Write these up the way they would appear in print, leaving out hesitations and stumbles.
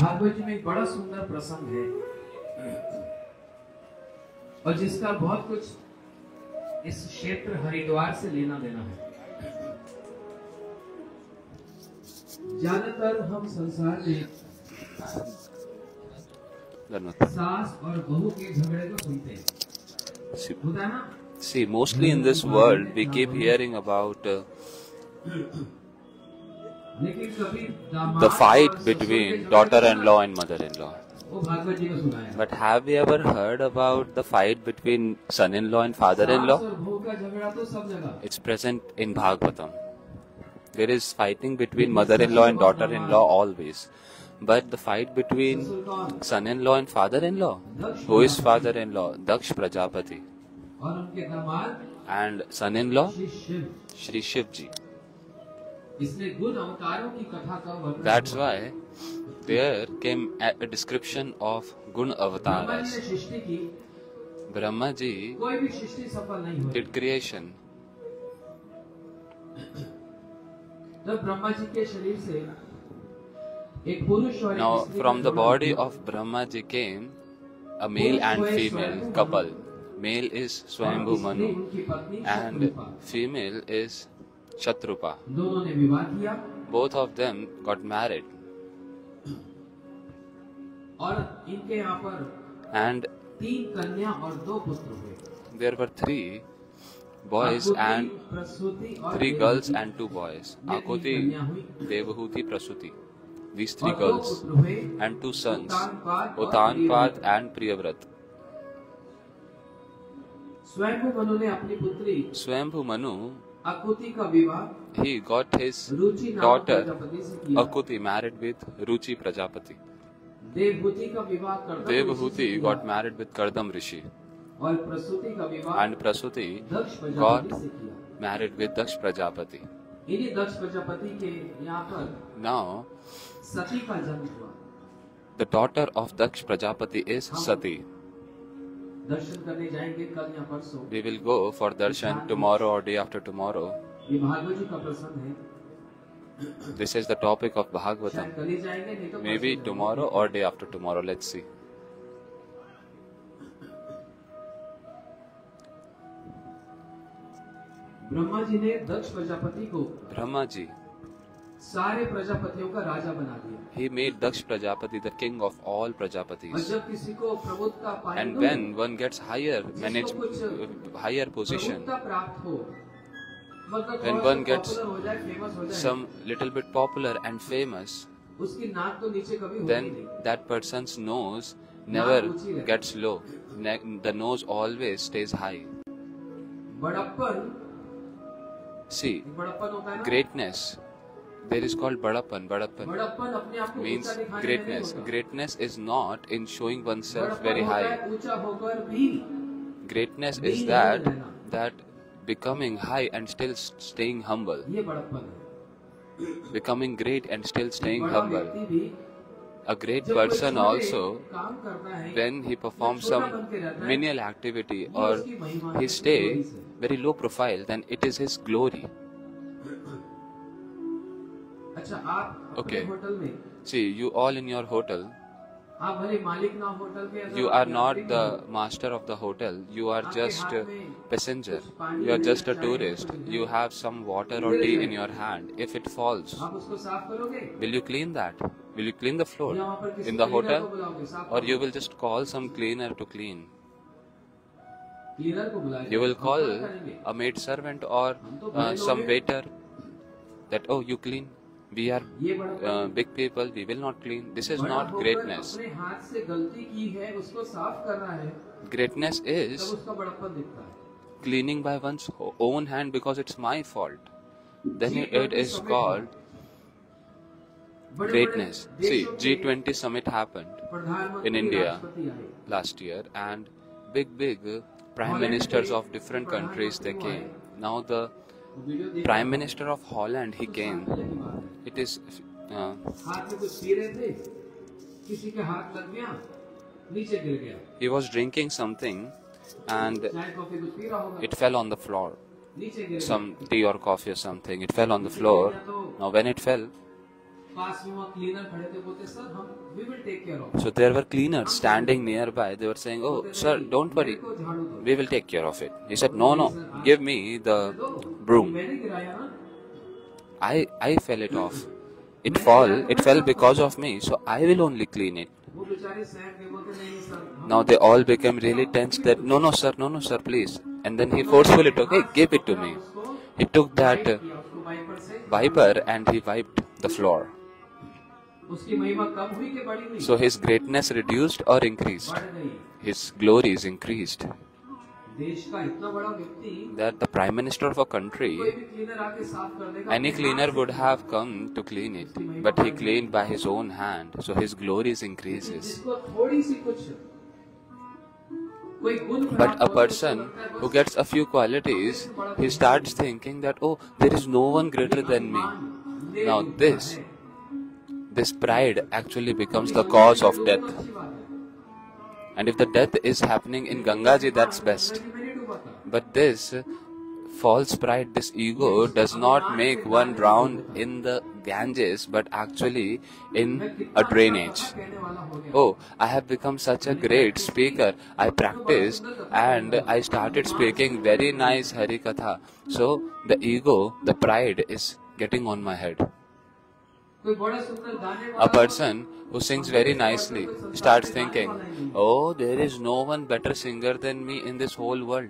भागवत जी में एक बड़ा सुंदर प्रसंग है और जिसका बहुत कुछ इस क्षेत्र हरिद्वार से लेना देना है। ज्यादातर हम संसार में सास और बहू के झगड़े को सुनते हैं, होता है ना? See, mostly in this world we keep hearing about the fight between daughter-in-law and mother-in-law. But have we ever heard about the fight between son-in-law and father-in-law? It's present in Bhagavatam. There is fighting between mother-in-law and daughter-in-law always. But the fight between son-in-law and father-in-law, who is father-in-law? Daksh Prajapati. And son-in-law? Shri Shiv Ji. That's why there came a description of Gun Avataras. Brahma Ji did creation. Now from the body of Brahma Ji came a male and female couple. Male is Swayambhu Manu and female is Shatrupa. Both of them got married. And there were 3 boys and 3 girls and 2 boys. Akuti, Devahuti, Prasuti. These 3 girls and 2 sons, Utanpad and Priyavrat. Swayambhu Manu, he got his daughter Akuti married with Ruchi Prajapati. Devahuti got married with Kardam Rishi. And Prasuti got married with Daksh Prajapati. Now, the daughter of Daksh Prajapati is Sati. We will go for darshan tomorrow or day after tomorrow. This is the topic of Bhagavatam. Maybe tomorrow or day after tomorrow, let's see. Brahma ji ने दक्ष प्रजापति को Brahma Ji, सारे प्रजापतियों का राजा बना दिया। he made Daksh Prajapati the king of all Prajapatis. और जब किसी को प्रभुत्व का And when one gets higher position, when one gets some little bit popular and famous, then that person's nose never gets low. The nose always stays high. See, greatness, there is called Badapan. Badapan means greatness. Greatness is not in showing oneself very high. Greatness is that becoming high and still staying humble. Becoming great and still staying humble. A great person also, when he performs some menial activity or he stay very low profile, then it is his glory. Okay. See, you all in your hotel, you are not the master of the hotel, you are just a passenger, you are just a tourist, you have some water or tea in your hand. If it falls, will you clean that? Will you clean the floor in the hotel? Or you will just call some cleaner to clean? You will call a maid servant or some waiter that, oh, you clean. We are big people, we will not clean. This is not greatness. Greatness is cleaning by one's own hand because it's my fault. Then it is called greatness. See, G20 summit happened in India last year and big prime ministers of different countries, they came. Now the Prime Minister of Holland, he came. It is he was drinking something and it fell on the floor. Some tea or coffee or something. It fell on the floor. Now when it fell, So there were cleaners standing nearby. They were saying, "Oh, sir, don't worry. We will take care of it." He said, "No, give me the broom." I fell it off. It fell because of me, so I will only clean it. Now they all became really tense that, no, sir, please. And then he forcefully took, "Hey, give it to me." He took that wiper and he wiped the floor. So his greatness reduced or increased? His glory is increased. That the Prime Minister of a country, any cleaner would have come to clean it, but he cleaned by his own hand, so his glory increases. But a person who gets a few qualities, he starts thinking that, oh, there is no one greater than me. Now this pride actually becomes the cause of death. And if the death is happening in Gangaji, that's best. But this false pride, this ego, does not make one drown in the Ganges, but actually in a drainage. Oh, I have become such a great speaker. I practiced and I started speaking very nice Harikatha. So the ego, the pride is getting on my head. A person who sings very nicely starts thinking, oh, there is no one better singer than me in this whole world.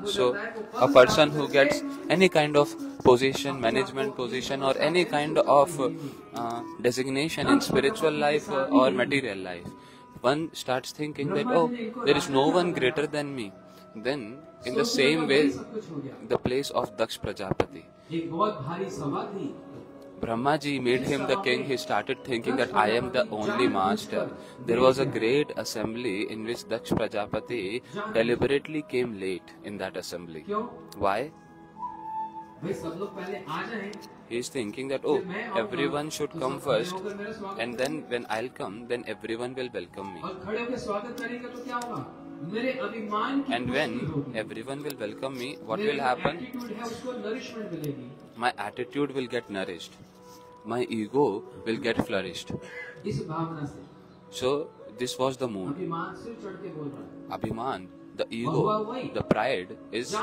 So a person who gets any kind of position, management position, or any kind of designation in spiritual life or material life, one starts thinking that, oh, there is no one greater than me. Then in the same way, the place of Daksh Prajapati, Brahmaji made him the king. He started thinking that I am the only master. There was a great assembly in which Daksh Prajapati deliberately came late in that assembly. Why? He is thinking that, oh, everyone should come first, and then when I'll come, then everyone will welcome me. And when everyone will welcome me, what will happen? My attitude will get nourished. My ego will get flourished. So this was the mood. Abhiman, the ego, the pride is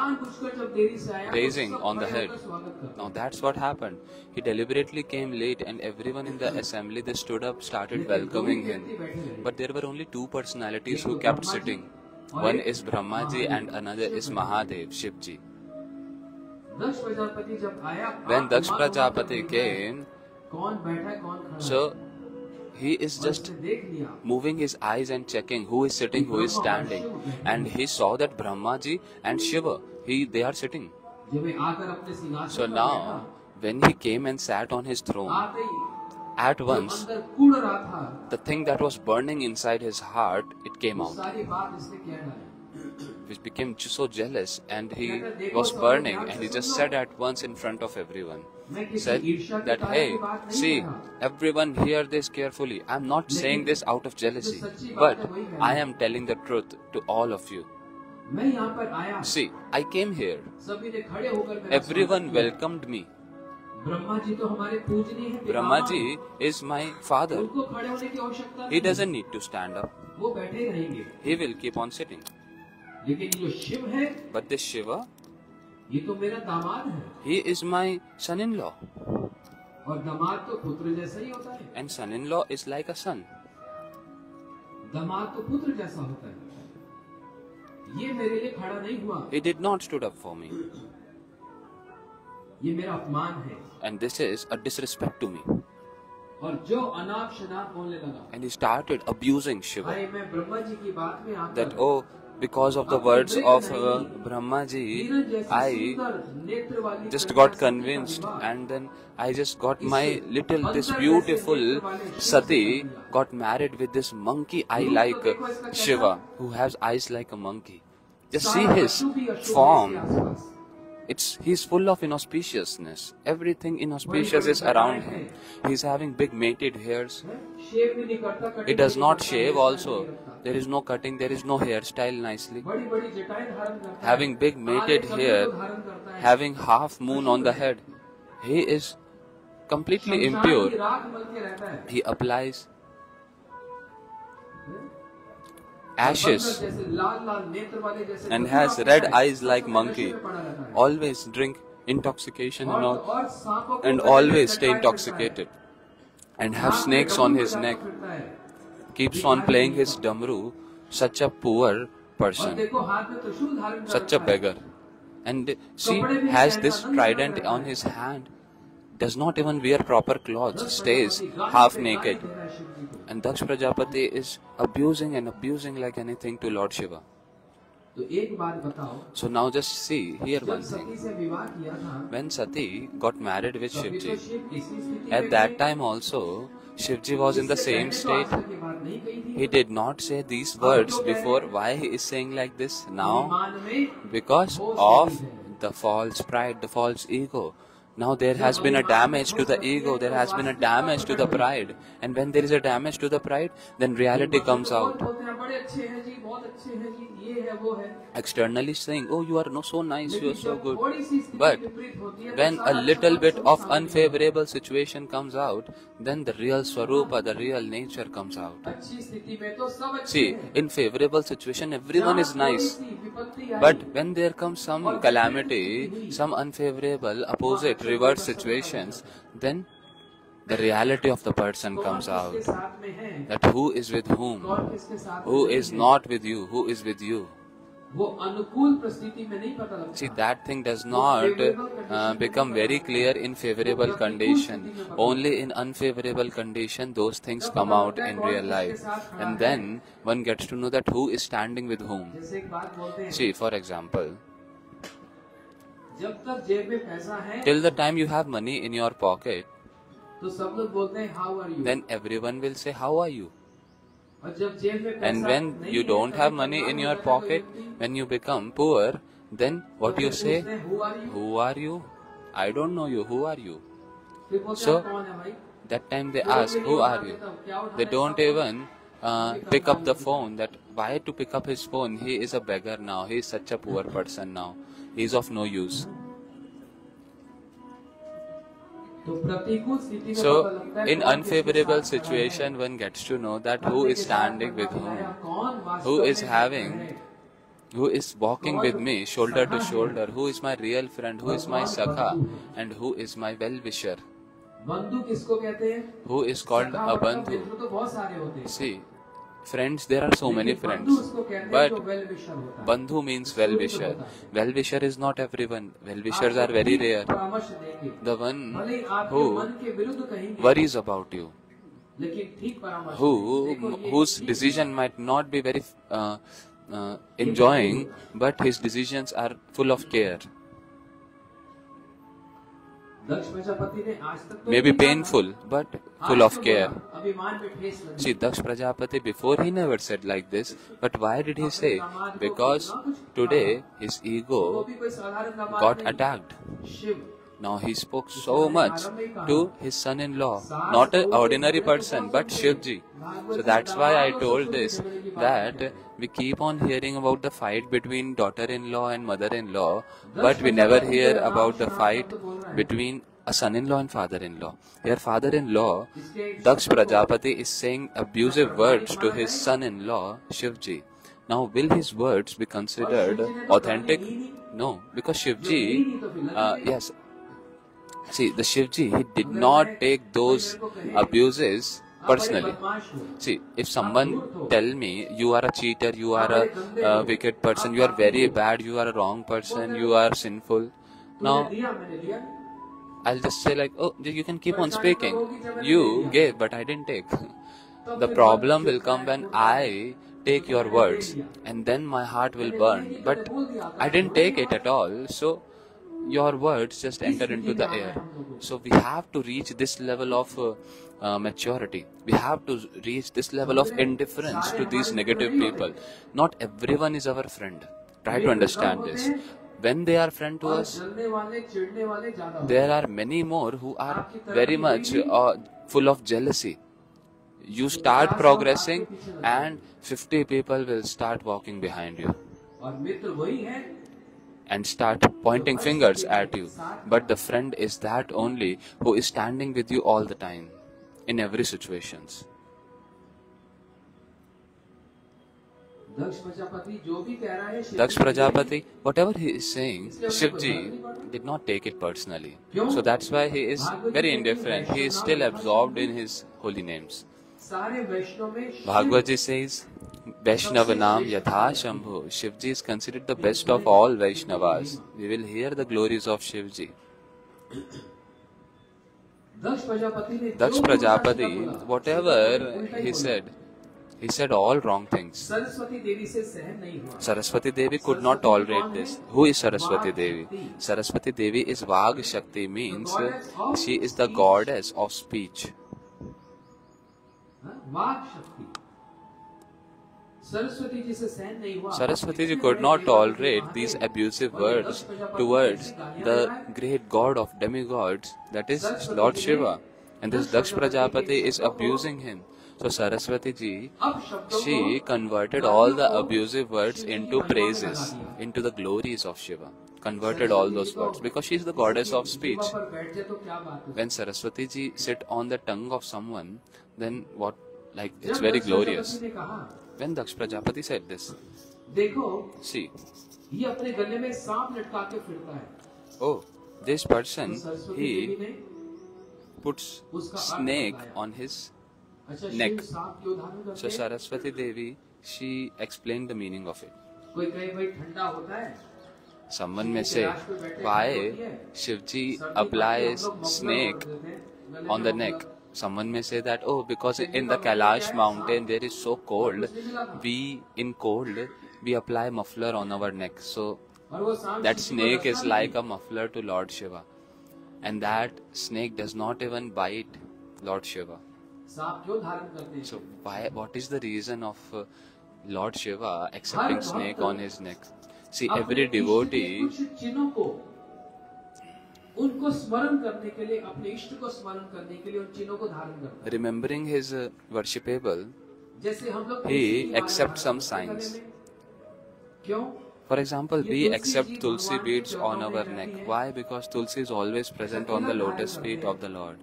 raising on the head. Now that's what happened. He deliberately came late and everyone in the assembly, they stood up, started welcoming him. But there were only two personalities who kept sitting. One is Brahmaji and another is Mahadev, Shivji. When Daksh Prajapati came, so he is just moving his eyes and checking who is sitting, who is standing. And he saw that Brahmaji and Shiva, they are sitting. So now, when he came and sat on his throne, at once, the thing that was burning inside his heart, it came out. He became so jealous and he was burning, and he just said at once in front of everyone, said that, hey, see, everyone hear this carefully. I am not saying this out of jealousy, but I am telling the truth to all of you. See, I came here. Everyone welcomed me. Brahmaji is my father. He doesn't need to stand up. He will keep on sitting. But this Shiva, he is my son-in-law. And son-in-law is like a son. He did not stood up for me. And this is a disrespect to me. And he started abusing Shiva. That, oh, because of the words of Brahmaji, I just got convinced, and then I just got this beautiful Sati got married with this monkey eye like Shiva, who has eyes like a monkey. Just see his form. He's full of inauspiciousness. Everything inauspicious is around him. He's having big matted hairs. He does not shave also. There is no cutting, there is no hairstyle nicely. Having big matted hair, having half moon on the head. He is completely impure, he applies ashes and has red eyes like monkey, always drink intoxication and always stay intoxicated, and have snakes on his neck, keeps on playing his damru, such a poor person, such a beggar. And see, has this trident on his hand, does not even wear proper clothes, stays half naked. And Daksh Prajapati is abusing and abusing like anything to Lord Shiva. So now just see here one thing. When Sati got married with Shivji, at that time also Shivji was in the same state. He did not say these words before. Why he is saying like this now? Because of the false pride, the false ego. Now there has been a damage to the ego, there has been a damage to the pride. And when there is a damage to the pride, then reality comes out. Externally saying, oh, you are so nice, you are so good. But when a little bit of unfavorable situation comes out, then the real Swarupa, the real nature comes out. See, in favorable situation, everyone is nice. But when there comes some calamity, some unfavorable, opposite, reverse situations, then the reality of the person comes out. That who is with whom, who is not with you, who is with you. See, that thing does not become very clear in favorable condition. Only in unfavorable condition those things come out in real life. And then one gets to know that who is standing with whom. See, for example, till the time you have money in your pocket, then everyone will say, how are you? And when you don't have money in your pocket, when you become poor, then what you say? Who are you? I don't know you. Who are you? So, that time they ask, who are you? They don't even pick up the phone. That why to pick up his phone? He is a beggar now. He is such a poor person now. He is of no use. So, in unfavorable situation, one gets to know that who is standing with whom, who is walking with me shoulder to shoulder, who is my real friend, who is my sakha, and who is my well-wisher. Who is called a bandhu. See, friends, there are so many friends, but bandhu means well-wisher. Well-wisher is not everyone. Well-wishers are very rare. The one who worries about you, whose decision might not be very enjoying, but his decisions are full of care. Maybe painful, but full of care. See, Daksh Prajapati, before he never said like this, but why did he say? Because today his ego got attacked. Now he spoke so much to his son-in-law, not an ordinary person, but Shivji. So that's why I told this, that we keep on hearing about the fight between daughter-in-law and mother-in-law, but we never hear about the fight between a son-in-law and father-in-law. Here father-in-law, Daksh Prajapati, is saying abusive words to his son-in-law, Shivji. Now will his words be considered authentic? No, because Shivji, yes, see, the Shivji, he did not take those abuses personally. See, if someone tell me, you are a cheater, you are a wicked person, you are very bad, you are a wrong person, you are sinful, now I'll just say like, oh, you can keep on speaking. You gave, but I didn't take. The problem will come when I take your words, and then my heart will burn. But I didn't take it at all, so your words just enter into the air. So we have to reach this level of maturity. We have to reach this level of indifference to these negative people. Not everyone is our friend. Try to understand this. When they are friend to us, there are many more who are very much full of jealousy. You start progressing and 50 people will start walking behind you. and start pointing fingers at you. But the friend is that only who is standing with you all the time, in every situations. Daksh Prajapati, whatever he is saying, Shivji did not take it personally. So that's why he is very indifferent. He is still absorbed in his holy names. Bhagavad Ji says, Vaishnavanam Yatha Shambhu. Shivji is considered the best of all Vaishnavas. We will hear the glories of Shivji. Daksh Prajapati, whatever he said all wrong things. Saraswati Devi could not tolerate this. Who is Saraswati Devi? Saraswati Devi is Vag Shakti, means she is the goddess of speech. Saraswati ji could not tolerate these abusive words towards the great god of demigods, that is Lord Shiva. And this Daksh Prajapati is abusing him. So Saraswati ji, she converted all the abusive words into praises, into the glories of Shiva. Converted all those words because she is the goddess of speech. When Saraswati ji sit on the tongue of someone, then what? Like, it's very glorious. When Daksh Prajapati said this, see, oh, this person, he puts snake on his neck. So Saraswati Devi, she explained the meaning of it. Someone may say, why Shivji applies snake on the neck? Someone may say that, oh, because in the Kailash mountain there is so cold, we apply muffler on our neck. So that snake is like a muffler to Lord Shiva. And that snake does not even bite Lord Shiva. So what is the reason of Lord Shiva accepting snake on his neck? See, every devotee, remembering his worshipable, he accepts some signs. For example, we accept Tulsi beads on our neck. Why? Because Tulsi is always present on the lotus feet of the Lord.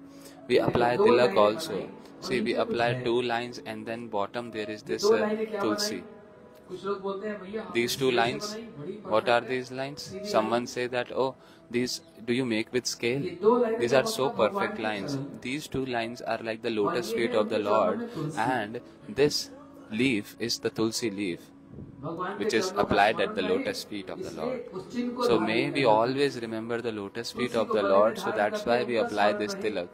We apply tilak also. See, we apply 2 lines and then bottom there is this Tulsi. These 2 lines, what are these lines? Someone say that, oh, these do you make with scale? These are so perfect lines. These 2 lines are like the lotus feet of the Lord, and this leaf is the Tulsi leaf, which is applied at the lotus feet of the Lord. So may we always remember the lotus feet of the Lord, so that's why we apply this tilak.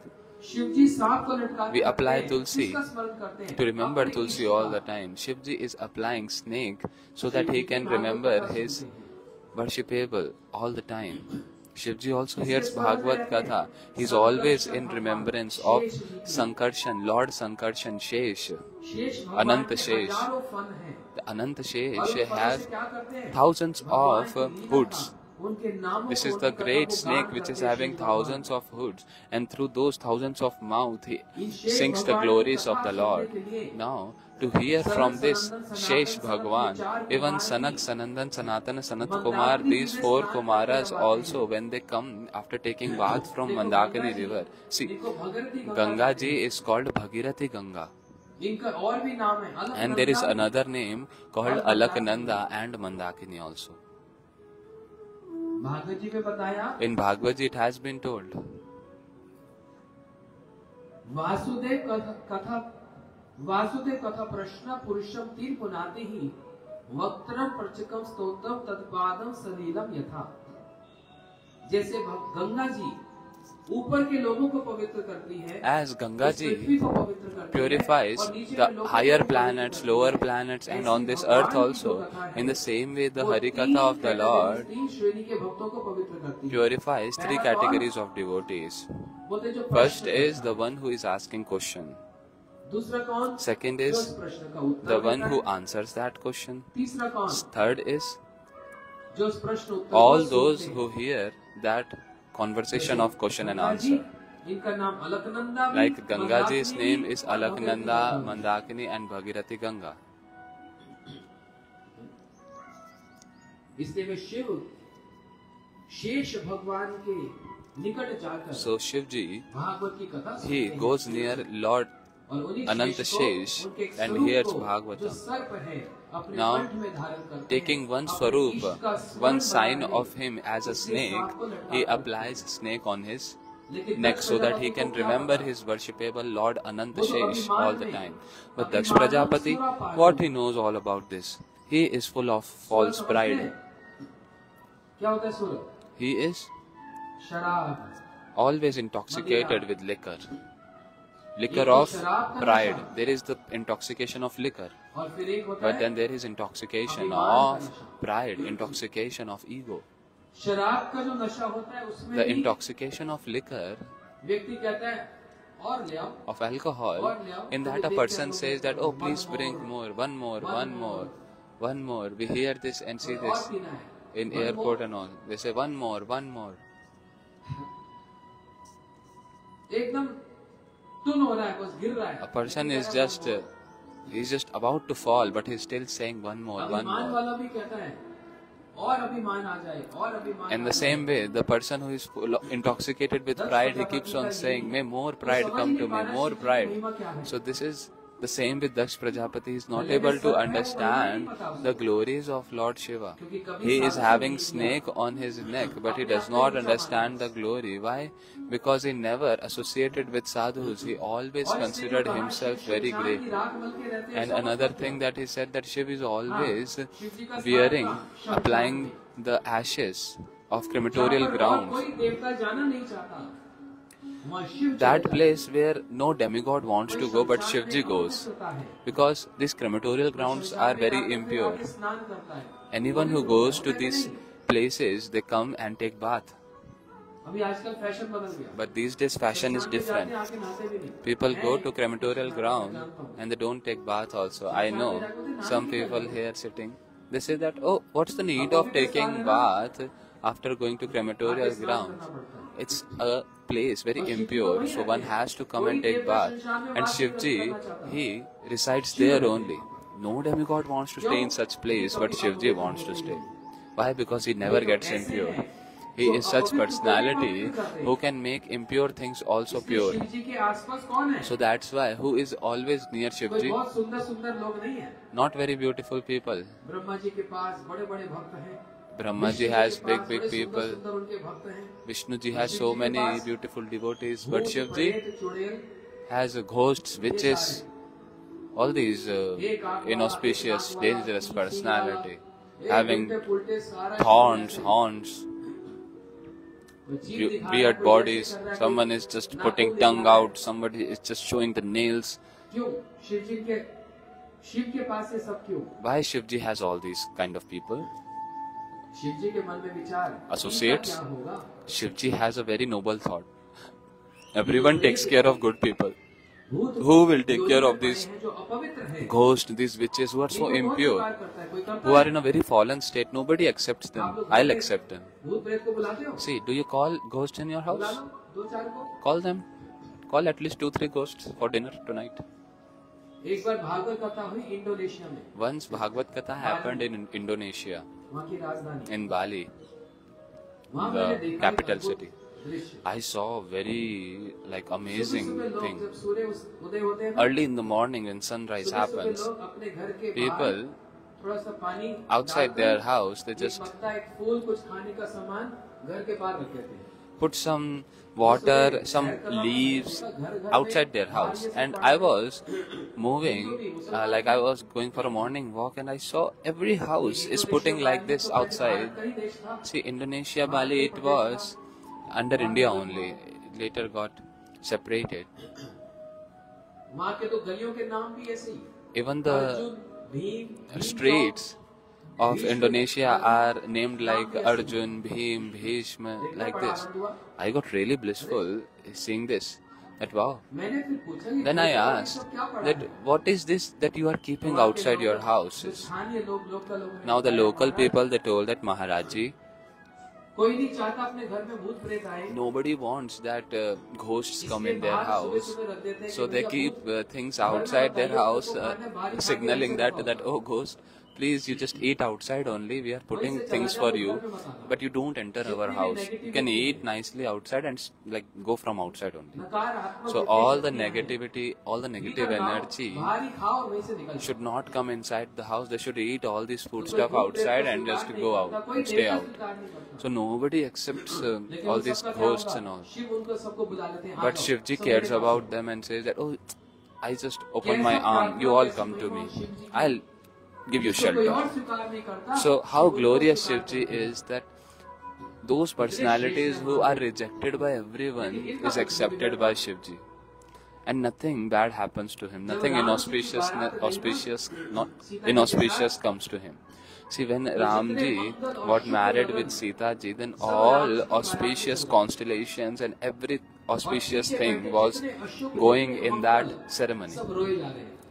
We apply Tulsi to remember Tulsi all the time. Shivji is applying snake so that he can remember his worshipable all the time. Shivji also hears Bhagavad Katha. He is always in remembrance of Sankarshan, Lord Sankarshan, Shesh, Ananta Shesh. The Ananta Shesh has thousands of hoods. This is the great snake which is having thousands of hoods, and through those thousands of mouths he sings the glories of the Lord. Now, to hear from this Shesh Bhagwan, even Sanak, Sanandan, Sanatana, Sanat Kumar, these 4 Kumaras also, when they come after taking bath from Mandakini river, see, Ganga ji is called Bhagirathi Ganga. And there is another name called Alaknanda and Mandakini also. In Bhagavad Ji it has been told. Vasudev Katha Prashna Purusham Tir Punati Hi Vaktram Prachakam Stotam Tadpadam Salilam Yatha. जैसे गंगा जी ऊपर के लोगों को पवित्र करती है, as Ganga ji purifies the higher planets, lower planets, and on this earth also, in the same way the Harikatha of the Lord purifies 3 categories of devotees. First is the one who is asking question. Second is the one who answers that question. Third is all those who hear that conversation of question and answer. Like Ganga ji's name is Alaknanda, Mandakini and Bhagirathi Ganga. शेष भगवान के निकट जाकर So Shivji, Bhagavat की कथा he goes near Lord Ananta Shesh and hears Bhagavatam. Now, taking one swarup, one sign of him as a snake, he applies snake on his neck so that he can remember his worshipable Lord Ananta Shesh all the time. But Daksh Prajapati, what he knows all about this? He is full of false pride. He is always intoxicated with liquor. Liquor of pride. There is the intoxication of liquor. But then there is intoxication of pride, intoxication of ego. The intoxication of liquor, of alcohol, in that a person says that, oh, please bring more, one more, one more, one more. We hear this and see this in airport and all. They say one more, one more. A person is he's just about to fall, but he's still saying one more, one more. In the same way, the person who is intoxicated with pride, he keeps on saying, may more pride come to me, more pride. So this is the same with Daksh Prajapati. He is not able to understand the glories of Lord Shiva. He is having snake on his neck, but he does not understand the glory. Why? Because he never associated with sadhus. He always considered himself very great. And another thing that he said, that Shiva is always applying the ashes of crematorial grounds. That place where no demigod wants to go, but Shivji goes. Because these crematorial grounds are very impure. Anyone who goes to these places, they come and take bath. But these days fashion is different. People go to crematorial ground and they don't take bath also. I know some people here sitting, they say that, oh, what's the need of taking bath after going to crematorial ground? It's a place very impure, so one has to come and take bath. And Shivji, he resides there only. No demigod wants to stay in such place, but Shivji wants to stay. Why? Because he never gets impure. He is such personality who can make impure things also pure. So that's why, who is always near Shivji? Not very beautiful people. Brahmaji has big people. Vishnuji has so many beautiful devotees. But Shivji has ghosts, witches, all these inauspicious, dangerous personality, having horns, weird bodies. Someone is just putting tongue out, somebody is just showing the nails. Why Shivji has all these kind of people? Associates? Shivji has a very noble thought. Everyone takes care of good people. Who will take care of these ghosts, these witches who are so impure, who are in a very fallen state? Nobody accepts them. I'll accept them. See, do you call ghosts in your house? Call them. Call at least 2-3 ghosts for dinner tonight. Once Bhagavad Katha happened in Indonesia, in Bali, the capital city. I saw very amazing thing. Early in the morning when sunrise happens, people outside their house, they just put some water, some leaves outside their house. And I was moving, I was going for a morning walk, and I saw every house is putting like this outside. See, Indonesia, Bali, it was under India only. It later got separated. Even the streets of Indonesia are named like Arjun, Bhim, Bhishma, like this. I got really blissful seeing this. That wow. Then I asked that what is this that you are keeping outside your houses? Now the local people, they told that Maharaji, nobody wants that ghosts come in their house. So they keep things outside their house, signaling that oh ghost, please, you just eat outside only. We are putting things for you, but you don't enter our house. You can eat nicely outside and like go from outside only. So all the negativity, all the negative energy should not come inside the house. They should eat all this food stuff outside and just go out and stay out. So nobody accepts all these ghosts and all. But Shivji cares about them and says that, oh, I just open my arm, you all come to me. I'll give you shelter. So how glorious Shivji is that those personalities who are rejected by everyone is accepted by Shivji. And nothing bad happens to him. Nothing inauspicious comes to him. See, when Ramji got married with Sita Ji, then all auspicious constellations and every auspicious thing was going in that ceremony.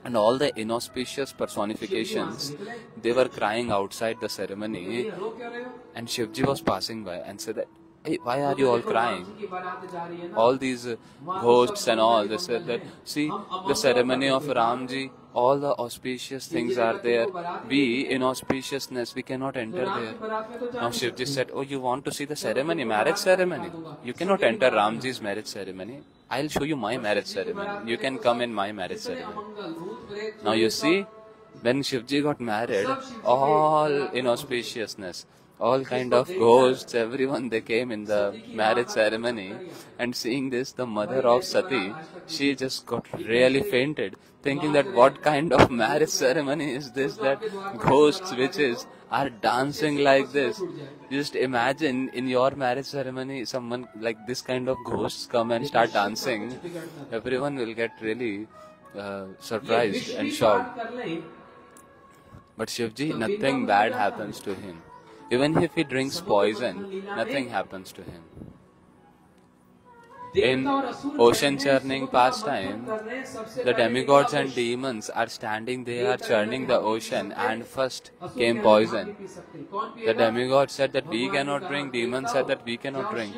And all the inauspicious personifications, they were crying outside the ceremony. And Shivji was passing by and said that, hey, why are you all crying? All these ghosts and all, they said that, see, the ceremony of Ramji, all the auspicious things are there. We, in auspiciousness, we cannot enter there. Now Shivji said, oh, you want to see the ceremony, marriage ceremony? You cannot enter Ramji's marriage ceremony. I'll show you my marriage ceremony. You can come in my marriage ceremony. Now you see, when Shivji got married, all inauspiciousness, all kind of ghosts, everyone, they came in the marriage ceremony. And seeing this, the mother of Sati, she just got really fainted, thinking that what kind of marriage ceremony is this, that ghosts, witches are dancing like this. Just imagine in your marriage ceremony, someone like this kind of ghosts come and start dancing. Everyone will get really surprised and shocked. But Shivji, nothing bad happens to him. Even if he drinks poison, nothing happens to him. In ocean churning pastime, the demigods and demons are standing, they are churning the ocean, and first came poison. The demigod said that we cannot drink, demons said that we cannot drink.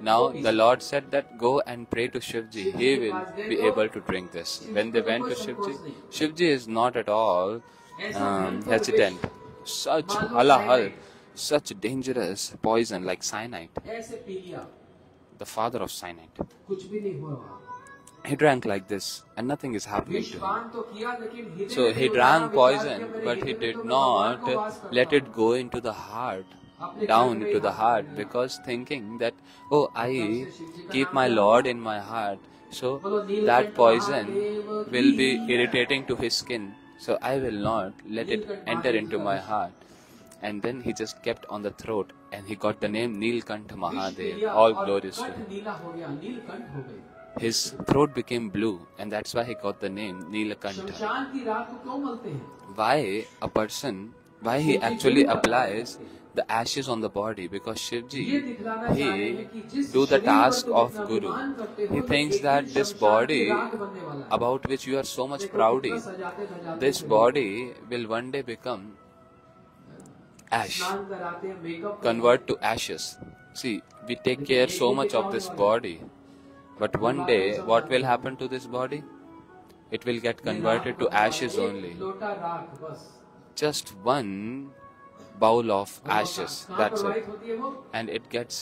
Now the Lord said that go and pray to Shivji, he will be able to drink this. When they went to Shivji, Shivji is not at all hesitant. Such halahal, such dangerous poison like cyanide, the father of cyanide. He drank like this and nothing is happening to him. So he drank poison, but he did not let it go into the heart, down into the heart, because thinking that, oh, I keep my Lord in my heart, so that poison will be irritating to his skin. So I will not let it enter into my heart. And then he just kept on the throat and he got the name Neelkantha Mahadev, all glorious to him. His throat became blue and that's why he got the name Neelkantha. Why a person, why he actually applies the ashes on the body? Because Shivji, he do the task of Guru. He thinks that this body about which you are so much proud, this body will one day become ash, convert to ashes. See, we take care so much of this body, but one day what will happen to this body? It will get converted to ashes only. Just one bowl of ashes, that's it. And it gets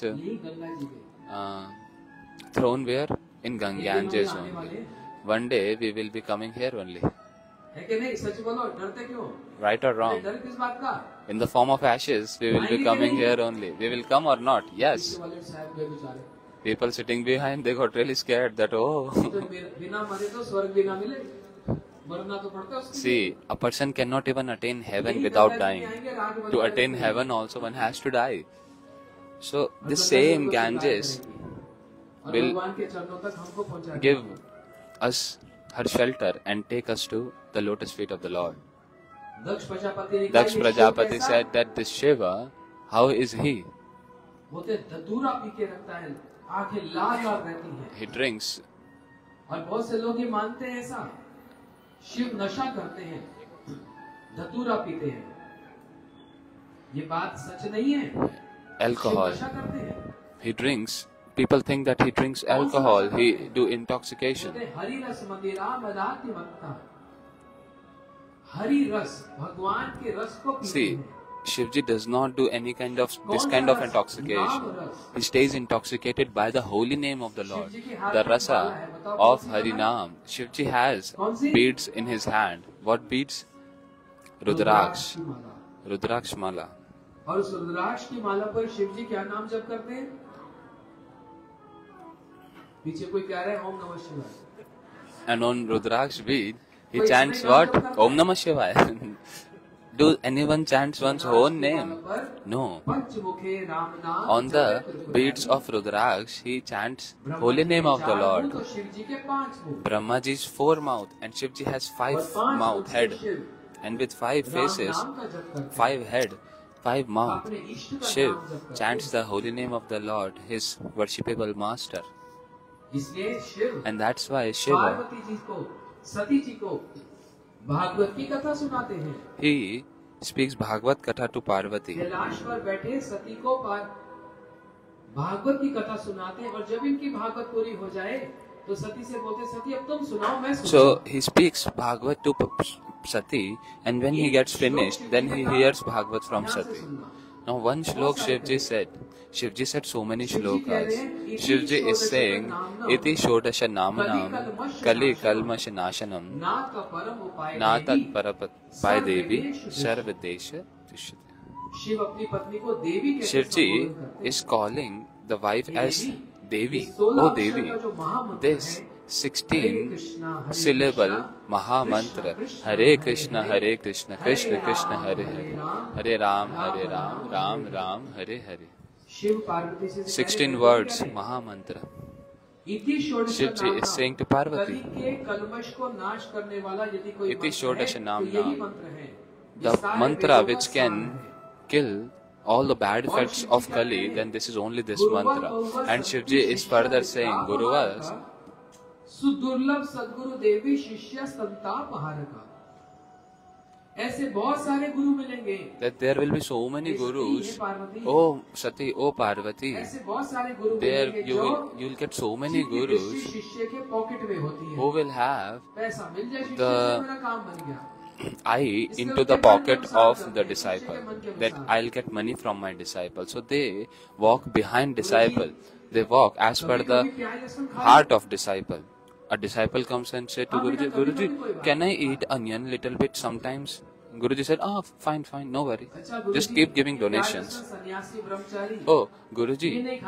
thrown where? In Ganges only. One day we will be coming here only. Right or wrong? In the form of ashes, we will be coming here only. We will come or not? Yes. People sitting behind, they got really scared that, oh. See, a person cannot even attain heaven without dying. To attain heaven also one has to die. So this same Ganges will give us her shelter and take us to the lotus feet of the Lord. Daksh Prajapati said that this Shiva, how is he? He drinks. Shiv नशा करते हैं, धतूरा पीते हैं, ये बात सच नहीं है. Alcohol. He drinks. People think that he drinks alcohol. He do intoxication. Hari रस, भगवान के रस को पीते See, हैं। Shivji does not do any kind of this kind of intoxication. He stays intoxicated by the holy name of the Lord, the rasa of Harinam. Shivji has beads in his hand. What beads? Rudraksh. Rudraksh mala. और उस रुद्राक्ष की माला पर शिव जी क्या नाम जप करते हैं? पीछे कोई कह रहा है ओम नमः शिवाय। And on Rudraksh bead, he chants what? Om Namah Shivaya. Do anyone chants one's own name? No. On the beads of Rudraksh, he chants holy name of the Lord. Brahmaji's 4 mouth and Shivji has 5 mouth head, and with 5 faces, 5 head, 5 mouth. Shiv chants the holy name of the Lord, his worshipable master. And that's why Shiva, Bhagavat की कथा सुनाते हैं। he speaks Bhagavad Katha to Parvati. Kailash पर बैठे सती को भागवत की कथा सुनाते हैं, और जब इनकी भागवत पूरी हो जाए तो सती से बोलते, सती अब तुम सुनाओ, मैं सुनाऊं। So he speaks Bhagavad to Sati, and when he gets finished, then he hears Bhagavad from Sati. Now one shlok Shivji said so many shlokas. Shivji is saying, Iti Shodasha Namanam Kali Kalmash Nashanam Natat Parapai Devi Sarvadesha Tishyate. Shivji is calling the wife as Devi. Oh Devi, this 16 syllable Maha Mantra, Hare Krishna, Krishna Krishna, Hare Hare, Hare Ram, Ram Ram, Hare Hare. 16 words, Maha Mantra. Shivji is saying to Parvati, Iti Shodasha Namna, the mantra which can kill all the bad effects of Kali, then this is only this mantra. And Shivji is further saying, Guruvas, सुदुर्लभ सद्गुरु देवी शिष्य संताप हारका, ऐसे बहुत सारे गुरु मिलेंगे। That there will be so many gurus. Oh Sati, oh Parvati, ऐसे बहुत सारे गुरु there मिलेंगे you will get so many gurus शिष्य के पॉकेट में होती है। who will have पैसा मिल जाए शिष्य the से मेरा काम बन गया। eye into the pocket of the disciple, that I'll get money from my disciple. So they walk behind disciple. They walk as per the heart of disciple. A disciple comes and said to Guruji, Guruji, can I eat onion little bit sometimes? Guruji said, fine, no worry. Just keep giving donations. Oh, Guruji,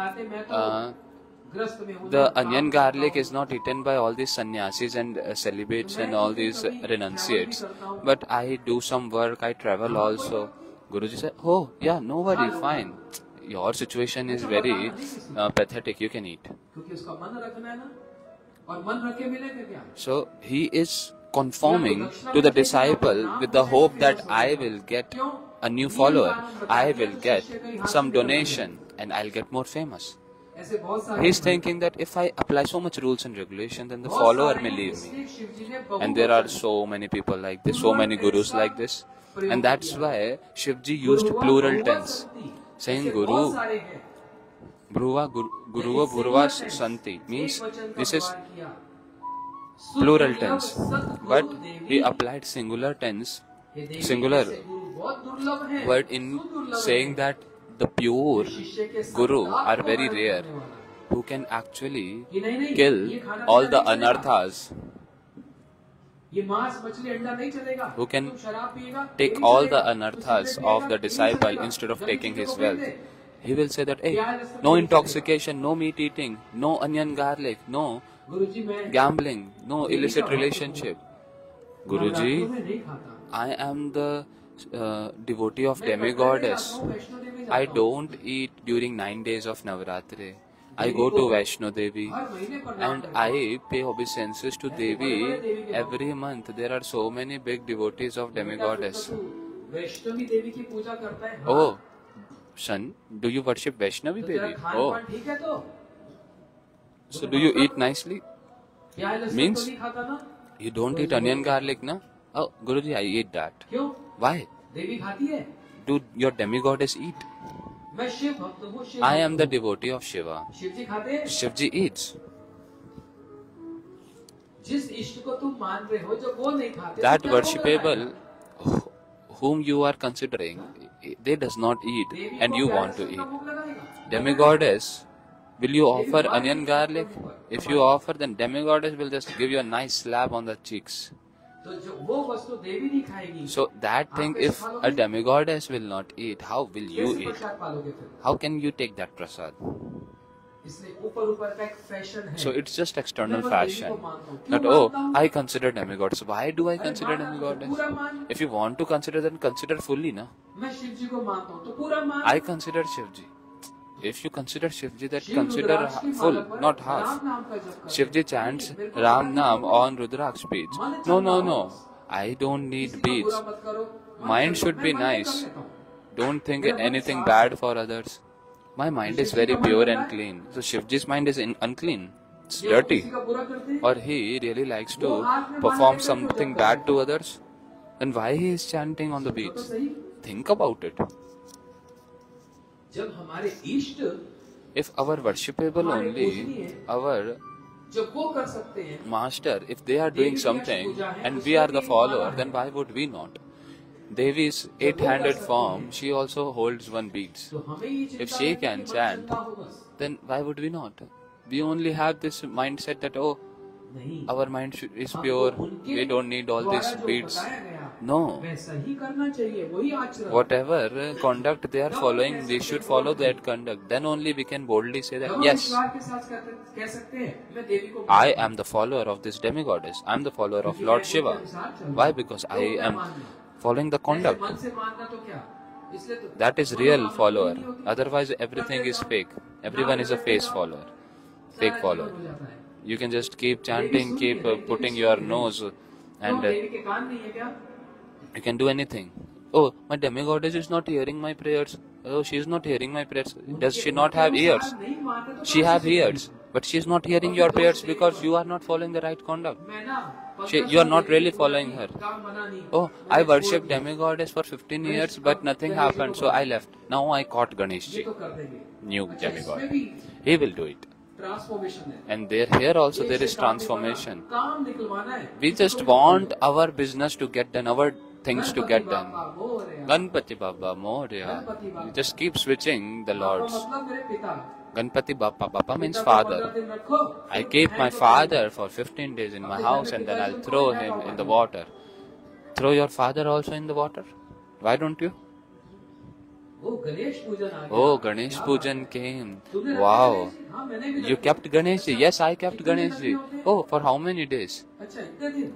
the onion garlic is not eaten by all these sannyasis and celibates and all these renunciates. But I do some work, I travel also. Guruji said, oh, yeah, no worry, fine. Your situation is very pathetic, you can eat. So he is conforming to the disciple with the hope that I will get a new follower, I will get some donation and I'll get more famous. He's thinking that if I apply so much rules and regulations, then the follower may leave me. And there are so many people like this, so many gurus like this. And that's why Shivji used plural tense, saying Guru, Guruva Bhurva Santi, means this is plural tense. But he applied singular tense, singular word in saying that the pure Guru are very rare, who can actually kill all the anarthas, who can take all the anarthas of the disciple instead of taking his wealth. He will say that, hey, no intoxication, no meat eating, no onion garlic, no gambling, no illicit relationship. Guruji, I am the devotee of demigoddess. I don't eat during 9 days of Navaratri. I go to Vaishno Devi and I pay obeisances to Devi every month. There are so many big devotees of demigoddess. Oh, son, do you worship Vaishnavi Devi? Oh. So do you eat nicely? Means you don't eat onion garlic, na? Oh, Guruji, I eat that. Why? Do your demigoddess eat? I am the devotee of Shiva. Shivji eats. That worshipable whom you are considering, they does not eat and you want to eat. Demigoddess, will you offer onion garlic? If you offer, then demigoddess will just give you a nice slap on the cheeks. So that thing, if a demigoddess will not eat, how will you eat? How can you take that prasad? So it's just external fashion. That, oh, I consider demigoddess. Why do I consider demigoddess? If you want to consider, then consider fully, na? I consider Shivji. If you consider Shivji, then consider full, not half. Shivji chants Ram Nam on Rudraksh beads. No. I don't need beads. Mind should be nice. Don't think anything bad for others. My mind is very pure and clean. So Shivji's mind is unclean. It's dirty. Or he really likes to perform something bad to others. Then why he is chanting on the beads? Think about it. If our worshipable only, our master, if they are doing something and we are the follower, then why would we not? Devi's 8-handed form, she also holds one beads. If she can chant, then why would we not? We only have this mindset that, oh, our mind is pure, we don't need all these beads. No. Whatever conduct they are following, we should follow that conduct. Then only we can boldly say that, yes, I am the follower of this demigoddess. I am the follower of Lord Shiva. Why? Because I am following the conduct. That is real follower. Otherwise everything is fake. Everyone is a face follower. Fake follower. You can just keep chanting, keep putting your nose, and you can do anything. Oh, my demigoddess is not hearing my prayers. Oh, she is not hearing my prayers. Does she not have ears? She have ears, but she is not hearing your prayers because you are not following the right conduct. You are not really following her. Oh, I worshipped demigoddess for 15 years, but nothing happened, so I left. Now I caught Ganeshji, new demigod. He will do it. And here also there is transformation. We just want our business to get done, our things to get done. Ganpati Baba Moria. You just keep switching the lords. Ganpati Bappa. Bappa means father. I keep my father for 15 days in my house and then I'll throw him in the water. Throw your father also in the water? Why don't you? Oh, Ganesh Pujan came. Wow. You kept Ganeshji? Yes, I kept Ganeshji. Oh, for how many days?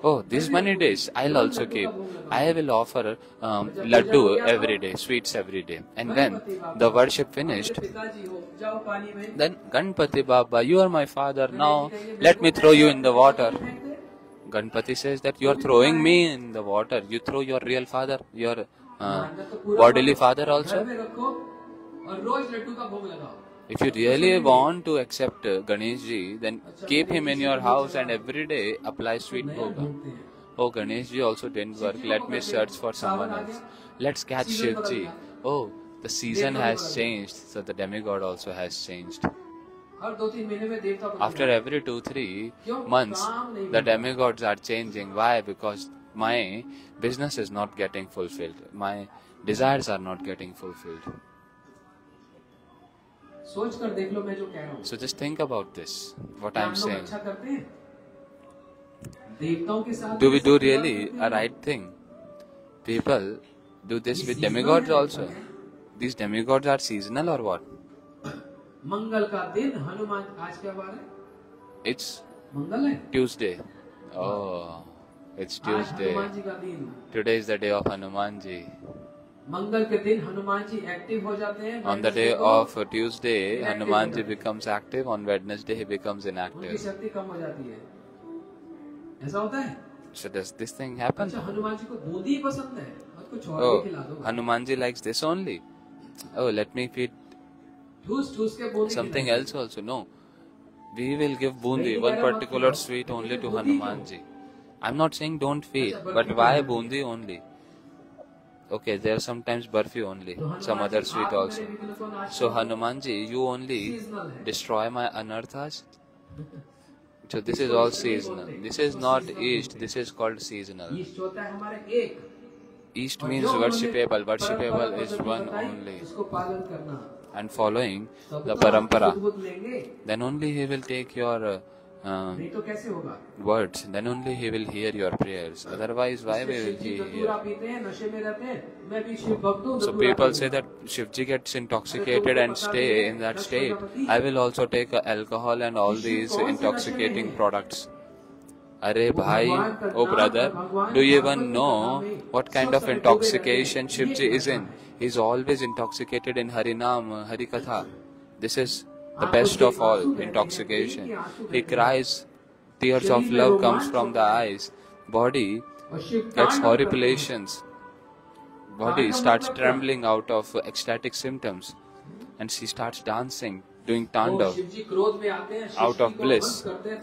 Oh, these many days. I'll also keep. I will offer laddu every day, sweets every day. And when the worship finished, then Ganpati Baba, you are my father. Now let me throw you in the water. Ganpati says that you are throwing me in the water. You throw your real father, your bodily father also. If you really want to accept Ganeshji, then keep him in your house and every day apply sweet bhoga. Oh, Ganeshji also didn't work. Let me search for someone else. Let's catch Shivji. Oh, the season has changed, so the demigod also has changed. After every 2-3 months, the demigods are changing. Why? Because my business is not getting fulfilled. My desires are not getting fulfilled. So just think about this, what I am saying. Do we do really a right thing? People do this with demigods also. These demigods are seasonal or what? It's Tuesday. Oh, it's Tuesday. Today is the day of Hanumanji. On the day of Tuesday, Hanumanji becomes active. On Wednesday, he becomes inactive. So does this thing happen? Oh, Hanumanji likes this only. Oh, let me feed something else also. No, we will give bundi, one particular sweet only to Hanumanji. I'm not saying don't feed, but why bundi only? Okay, there are sometimes barfi only, some other sweet also. So Hanumanji, you only destroy my anarthas. So this is all seasonal. This is not East, this is called seasonal. East means worshipable. Worshipable is one only. And following the parampara, then only he will take your words, then only he will hear your prayers. Otherwise, why will he hear? So people say that Shivji gets intoxicated and stay in that state. I will also take alcohol and all these intoxicating products. Arey bhai, oh brother, do you even know what kind of intoxication Shivji is in? He is always intoxicated in Harinam, Harikatha. This is the best of all intoxication. He cries, tears of love comes from the eyes. Body gets horripilations. Body starts trembling out of ecstatic symptoms. And she starts dancing, doing tandav out of bliss.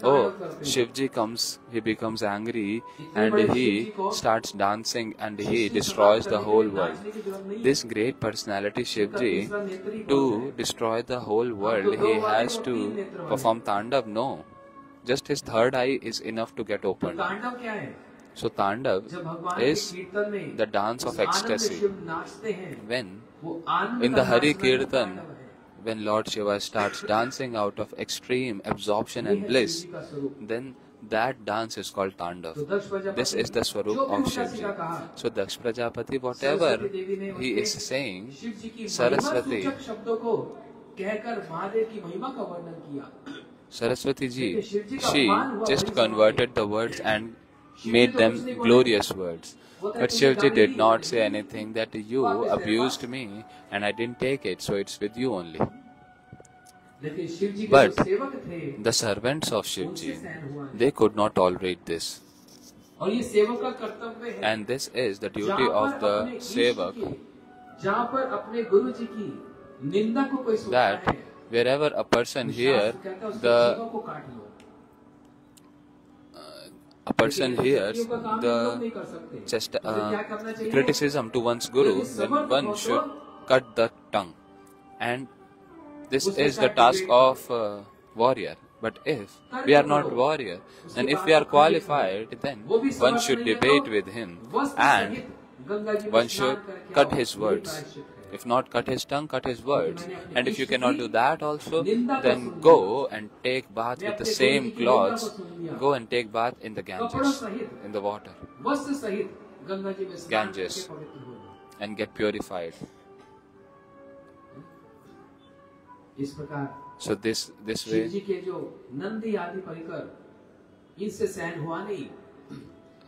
Oh, Shivji comes, he becomes angry and he starts dancing and he destroys the whole world. This great personality Shivji, to destroy the whole world, he has to perform tandav? No. Just his third eye is enough to get opened. So tandav is the dance of ecstasy. When in the Hari Kirtan, when Lord Shiva starts dancing out of extreme absorption and bliss, then that dance is called tandav. This is the swarup of Shivji. So Daksh Prajapati, whatever he is saying, Saraswati ji, she just converted the words and made them glorious words. But Shivji did not say anything that you abused me and I didn't take it, so it's with you only. But the servants of Shivji, they could not tolerate this. And this is the duty of the sevak, that wherever a person hears the criticism to one's guru, then one should cut the tongue. And this is the task of warrior. But if we are not warrior, and if we are qualified, then one should debate with him and one should cut his words. If not cut his tongue, cut his words. And if you cannot do that also, then go and take bath with the same clothes. Go and take bath in the Ganges, in the water. Ganges. And get purified. So this way,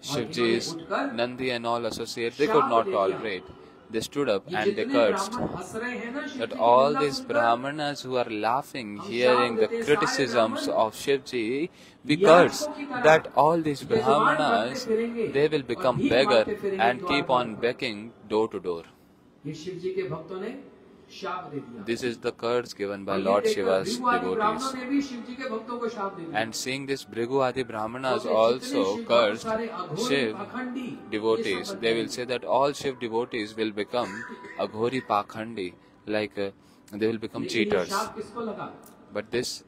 Shivji's Nandi and all associates, they could not tolerate. They stood up and they cursed that all these Brahmanas who are laughing, hearing the criticisms of Shivji, we curse that all these Brahmanas, they will become beggar and keep on begging door to door. This is the curse given by Lord Shiva's devotees. And seeing this, Bhrigu Adi Brahmanas also cursed Shiv devotees. They will say that all Shiv devotees will become Aghori Pakhandi, like they will become cheaters. But this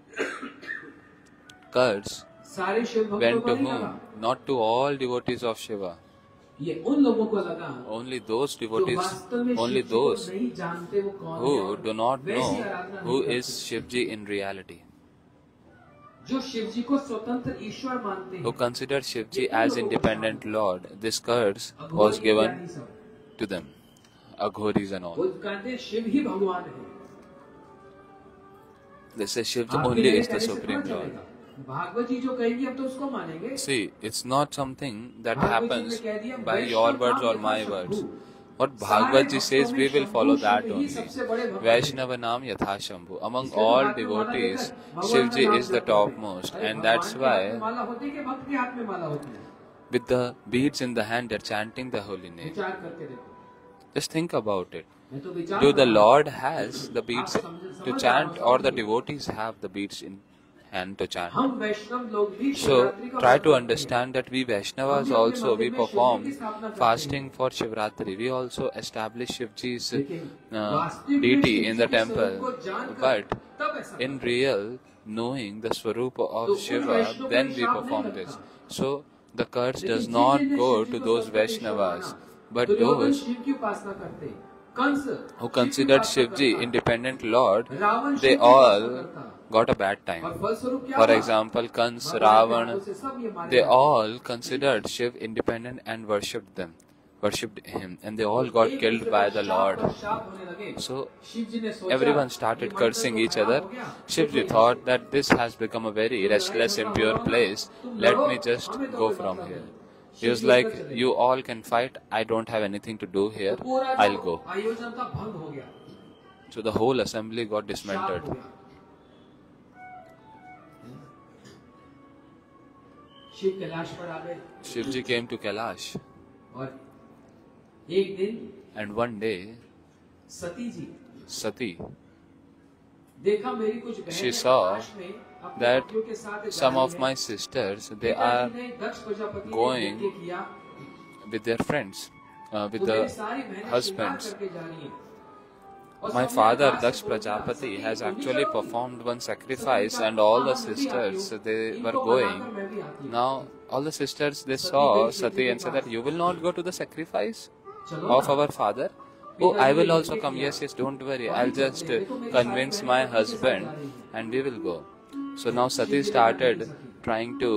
curse went to whom? Not to all devotees of Shiva. Only those devotees, only those who do not know who is Shivji in reality, who consider Shivji as independent Lord. This curse was given to them, Aghoris and all. They say Shivji only is the Supreme Lord. See, it's not something that happens by your words or my words. What Bhagavad Ji says, we will follow that only. Vaishnava Nam Yatha Shambhu. Among all devotees, Shivji is the topmost, and that's why with the beads in the hand, they're chanting the holy name. Just think about it. Do the Lord has the beads to chant, or the devotees have the beads in hand to chant? So try to understand that we Vaishnavas also, we perform fasting for Shivratri. We also establish Shivji's deity in the temple. But in real, knowing the Swarupa of Shiva, then we perform this. So the curse does not go to those Vaishnavas But Duryodhan those Shiv की उपासना करते, Kans who considered Shivji independent Lord, Ravan they Shiv की उपासना all करता, got a bad और time. फलस्वरूप क्या For हुआ? example, Kans, भगवान के हाथों Ravan, से सब ये मारे they गए। all considered Shiv independent and worshipped him, and they all got एक killed दूसरे by को the शाप Lord. पर शाप होने लगे। So शिव जी ने सोचा, everyone ये started मंत्र cursing तो each खराब other. हो गया, Shivji देखो thought that this has become a very restless, impure place. Let me just हमें तो go कोई from मतलब here. नहीं। He was Shiv ji like, उधर चले you गए। all can fight. I don't have anything to do here. तो पूरा I'll जो go. आयोजन था भंग हो गया, So the whole assembly got shop dismantled. हो गया। शिव कैलाश पर आ गए, Shivji came to Kailash, और एक दिन and one day Sati ji Sati, देखा मेरी कुछ बहनें she saw आकाश में अपने that पतियों के साथ जा some रही of हैं। my sisters, they पिताजी are ने दक्ष प्रजापति ने going यज्ञ किया, with their friends, with तो मेरी the सारी बहनें श्रृंगार husbands. करके जा रही हैं। और My सबने father, आकाश से Daksh बोला, Prajapati, सती has तुम भी actually चलोगी? performed one सती sacrifice, ने कहा, and all हाँ, the मैं भी आती sisters, हूँ। they were इनको going. बनाकर मैं भी आती हूँ। Now, all the sisters, they Sati saw गई शिव जी Sati के and said pass. that you will not go to the sacrifice चलो of ना। our father. Oh, I पिताजी will ने also यज्ञ come. किया। Yes, yes, don't worry. और I'll भी just चलते हैं। देखो मेरी convince सारी my बहनें पति के साथ husband जा रही हैं। and we will go. So now Sati Shiv जी ने कहा, started नहीं सखी, trying to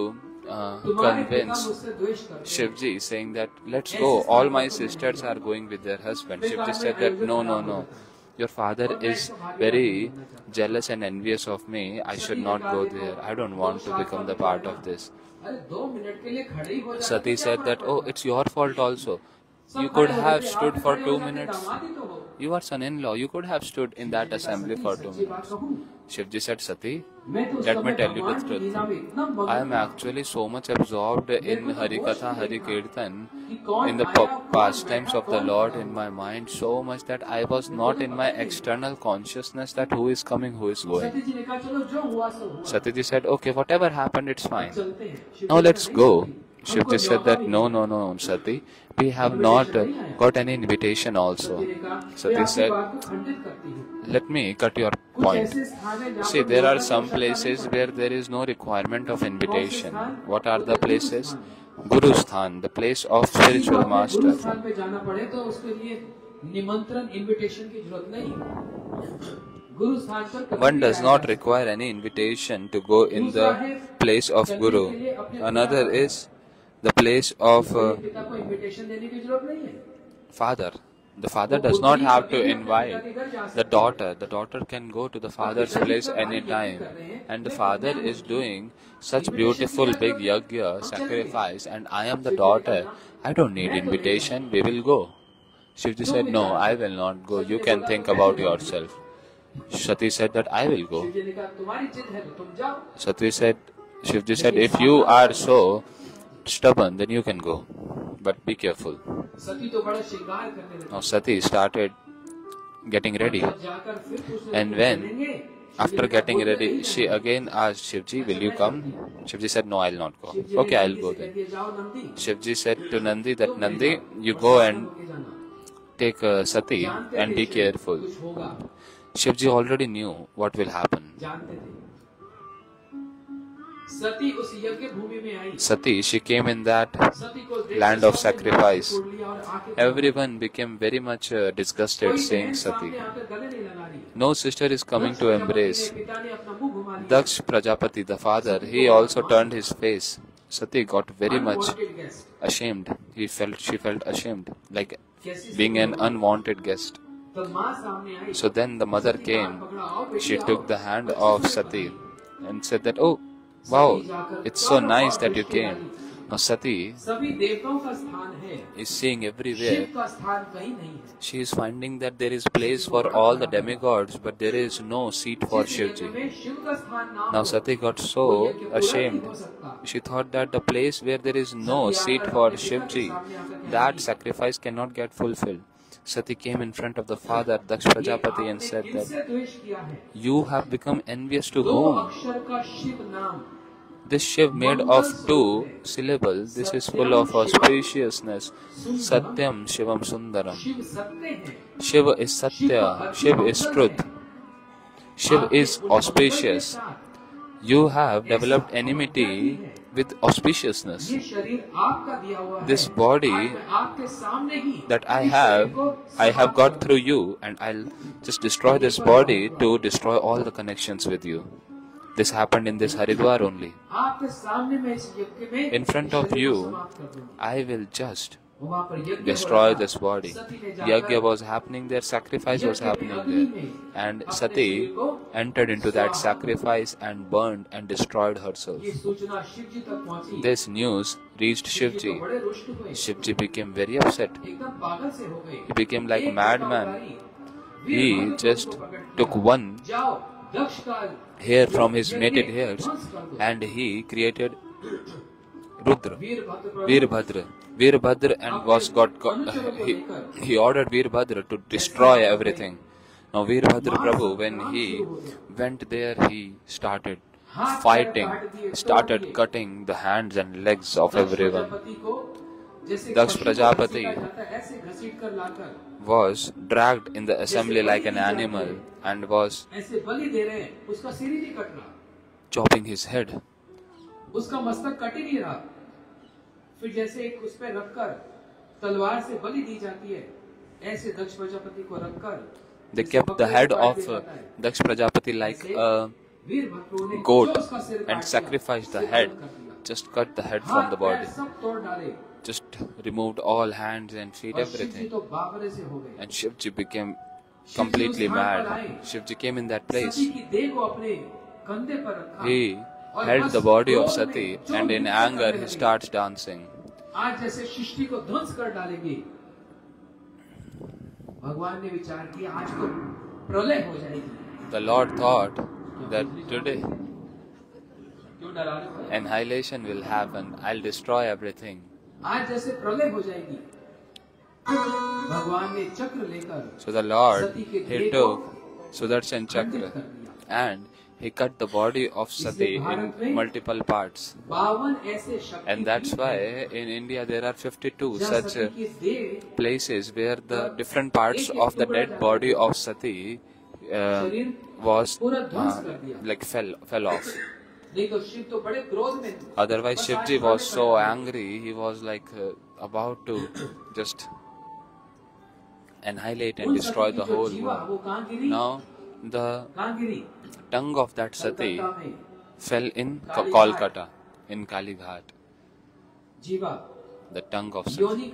तुम्हारे पिता convince मुझसे द्वेष करते हैं। Shivji, saying that let's ऐसे go. स्थान All पर my तो मैं sisters नहीं are going with their husband. फिर Shivji बाद said में that आयोजन no, खराब no, हो no. जाता है। Your father और मैं is इसको भागीदार नहीं very बनना चाहता। jealous and envious of me. I should सती ने not कहा, go देखो, there. I don't तुम want to शास्त्रों become the में part पढ़ना। of this. अरे 2 मिनट के लिए खड़े ही हो जाते Sati तो क्या said फर्क that, oh, पड़ता? it's your fault also. सब You खड़े could हो have जाते, stood आप for खड़े 2 हो जाते, minutes. दामाद ही तो हो। You are son-in-law. You could have stood in that Shivji ने कहा, assembly सती, for 2 सच्ची बात minutes. कहूं, Shivji said, Sati, मैं तो उस let me समय tell you the भगवान की truth. लीला में इतना मग्न I am था actually so much absorbed in मेरे को तो Hari होश Katha, ही Hari नहीं था Kirtan, कि कौन in the आया, कौन pastimes बैठा, of the कौन Lord खड़ा in हुआ। my mind so much that I was मेरे को not तो in पता my ही नहीं। external consciousness that who is coming, who is going. सती जी ने कहा, चलो जो हुआ सो हुआ, Satiji said, okay, whatever happened, it's अब fine. चलते हैं। शिवजी Now ने let's कहा, नहीं go. सती, हमको Shivji said न्योता that, भी no, नहीं no, है। no, Sati, we have not Invitation नहीं आया। got any invitation सती also. ने कहा, मैं Sati आपकी said, बात को खंडित करती हूँ। let me cut your कुछ point. ऐसे स्थान हैं जहाँ See, पर there न्योता are की some आवश्यकता नहीं places पड़ती। where there is no requirement of कौन से invitation. स्थान? What are वो the तो गुरु places? स्थान है। Guru Sthan, the place of किसी को spiritual अपने गुरु master. स्थान पे जाना पड़े तो उसके लिए निमंत्रण इनविटेशन की जरूरत नहीं है। गुरु स्थान पर कभी One भी does आया not जा require any invitation to go in दूसरा the है, place of चलने Guru. के लिए अपने Another पिता is the place of इसलिए पिता को इनविटेशन देने की जरूरत नहीं है। father. The father वो does खुद not ही have कभी to भी अपने पिता invite के घर जा the सकते हैं। daughter. The daughter can go to the father's पिताजी place का भाई यज्ञ anytime. कर रहे हैं, And the मैं father कन्या is हूँ। doing such Invitation beautiful की big जरूरत नहीं। yajna, हम चलेंगे। sacrifice, and I am the Shivji ने daughter. कहा, I don't need मैं तो नहीं invitation. जाऊंगा। We will go. Shivji तुम said, no, विचार I करो। will not go. Sati You ने can बोला, think तो मैं about नहीं जाऊंगी। yourself. Sati said that I will go. Shivji ने कहा, तुम्हारी जिद है तो तुम जाओ। Shivji said, if you are so stubborn, then you can go. But be careful. सती तो बड़ा श्रृंगार करने लगी। Now Sati started getting ready. जब जाकर फिर पूछने And लगी, when, चलेंगे? after शिवजी ने getting कहा, ready, "बोलते she नहीं again asked Shivji, will you come? Shivji said, no, I'll not go. Shivji ने Okay, I'll नंदी go से कह then. दिया, जाओ Nandi, Shivji said to Nandi that, तुम Nandi, नहीं जाओ, you और go सावधान and होके जाना। take Sati जानते and थे be शिव, careful. कुछ होगा, Shivji already knew what will happen. जानते थे। सती उस यज्ञ भूमि में आई। Sati, she came in that सती को देख land कर of सबने sacrifice. नाक तोड़ लिया और आंखें Everyone became very much disgusted कोई seeing बहन Sati. सामने आकर गले नहीं लगा रही। No sister is coming to embrace. पिता ने अपना मुंह घुमा लिया। Daksh Prajapati, the father, he also turned his face. Sati got very much Unwanted guest। ashamed. She felt ashamed, like कैसी being an स्थिति होगी? unwanted guest. तो माँ सामने आई। So then the mother Sati came. हाथ पकड़ा, आओ बेटी, She आओ। took the hand बच्चे of से Sati बताई। and said that, oh, wow, सती जाकर it's so चारों nice ओर that you दृष्टि came. डाली। Now Sati सभी देवताओं का स्थान है, is seeing everywhere. शिव का स्थान कहीं नहीं है। She is finding that there is place for all the demigods, but there is no seat for जिस यज्ञ Shivji. में शिव का स्थान ना Now हो, Sati got वो so यज्ञ पूरा नहीं ashamed. हो सकता। She thought that the place where there is no Sati seat आकर for अपने पिता के Shivji, सामने आकर कहने that लगी, sacrifice cannot get fulfilled. Sati came in front of the father, Daksh ये Prajapati, and आपने said that, किनसे द्वेष किया है? you have become envious to दो whom? अक्षर का शिव नाम, This Shiv made of 2 syllables, this is full of auspiciousness. Satyam Shivam Sundaram. Shiv सत्य है। Shiv is Satya, Shiv is truth. Shiv is auspicious. You have developed enmity with auspiciousness. This body that I have got through you, and I'll just destroy this body to destroy all the connections with you. This happened in this Haridwar only. In front of you, I will just destroy this body. Yajna was happening there, sacrifice was happening there. And Sati entered into that sacrifice and burned and destroyed herself. This news reached Shivji. Shivji became very upset. He became like a madman. He just took one hair from his mated hairs and he created Rudra, Veerbhadra, and he ordered Veerbhadra to destroy everything. Now Veerbhadra Prabhu, when he went there, he started fighting, started cutting the hands and legs of everyone. Daksh Prajapati was dragged in the assembly like an animal and was chopping his head. उसका मस्तक cut ही नहीं रहा. फिर जैसे उस पे रखकर तलवार से बलि दी जाती है, ऐसे दक्ष प्रजापति को रखकर they kept the head of Daksh Prajapati like a goat and sacrificed the head, just cut the head from the body, just removed all hands and feet, everything. And Shivji became completely mad. Shivji came in that place. He held the body of Sati and in anger he starts dancing. The Lord thought that today annihilation will happen. I'll destroy everything. So the Lord, he took Sudarshan Chakra and he cut the body of Sati in multiple parts. And that's why in India there are 52 such places where the different parts of the dead body of Sati was like fell off. Otherwise Shivji was so angry, he was like about to just annihilate and destroy the whole world. Now the tongue of that Sati fell in Kolkata, in Kali Ghat. The tongue of Sati.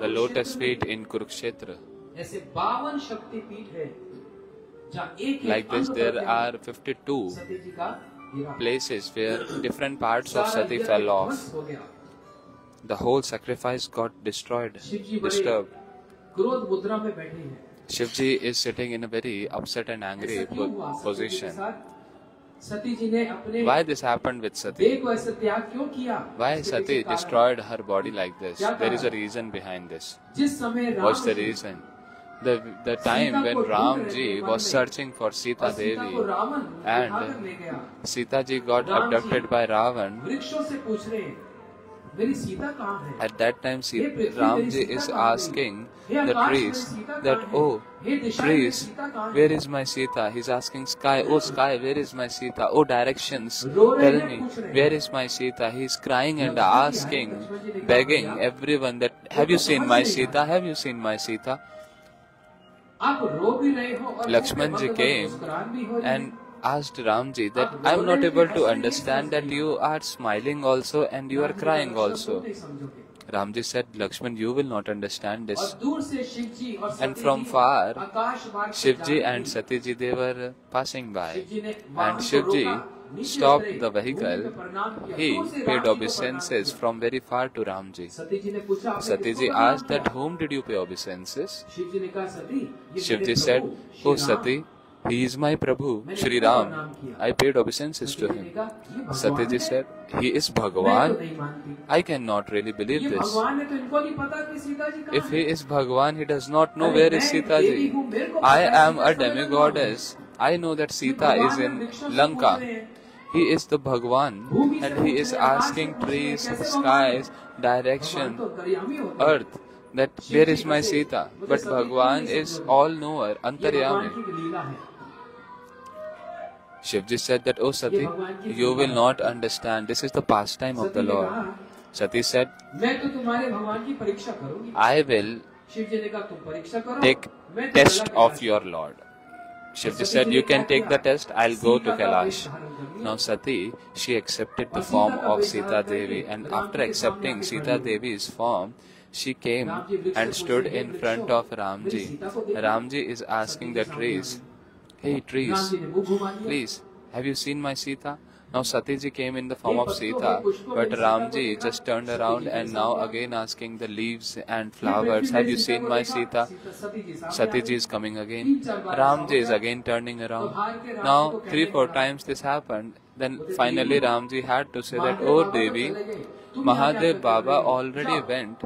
The lotus feet in Kurukshetra. Like this, there are 52 places where different parts of Sati fell off. The whole sacrifice got disturbed. Shivji is sitting in a very upset and angry position. Why this happened with Sati? Why Sati destroyed her body like this? There is a reason behind this. What's the reason? The time when Ramji was searching for Sita Devi and Sita ji got abducted by Ravan. At that time, Ramji is asking the trees that, oh, trees, where is my Sita? He's asking sky, oh sky, where is my Sita? Oh directions, tell me, where is my Sita? He's crying and asking, begging everyone that, have you seen my Sita? Have you seen my Sita? Lakshmanji came and asked Ramji that I am not able to understand that you are smiling also and you are crying also. Ramji said, Lakshman, you will not understand this. And from far, Shivji and Satiji, they were passing by. And Shivji stopped the vehicle. He paid obeisances from very far to Ramji. Satiji asked that, whom did you pay obeisances? Shivji said, oh Sati, he is my Prabhu, Shri Ram. I paid obeisances to him. Satiji said, he is Bhagavan. I cannot really believe this. If he is Bhagavan, he does not know where is Sita ji. I am a demigoddess. I know that Sita is in Lanka. He is the Bhagavan and he is asking trees, skies, direction, earth that where is my Sita? But Bhagwan is all knower, Antaryami. Shivji said that, oh Sati, you will not understand. This is the pastime of the Lord. Sati said, I will take test of your Lord. Shivji said, you can take the test, I'll go to Kailash. Now Sati, she accepted the form of Sita Devi, and after accepting Sita Devi's form, she came and stood in front of Ramji. Ramji is asking the trees, hey trees, please, have you seen my Sita? Now Satiji came in the form of Sita, but Ramji just turned around and now again asking the leaves and flowers, have you seen my Sita? Satiji is coming again. Ramji is again turning around. Now 3-4 times this happened. Then finally Ramji had to say that, oh Devi, Mahadev Baba already went.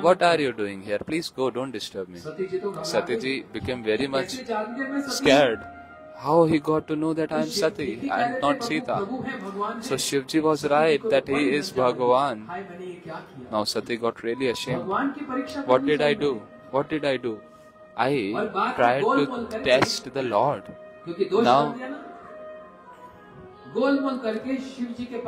What are you doing here? Please go, don't disturb me. Satiji became very much scared. How he got to know that I am Sati and not Sita? So Shivji was right that he is Bhagavan. Now Sati got really ashamed. What did I do? What did I do? I tried to test the Lord. Now,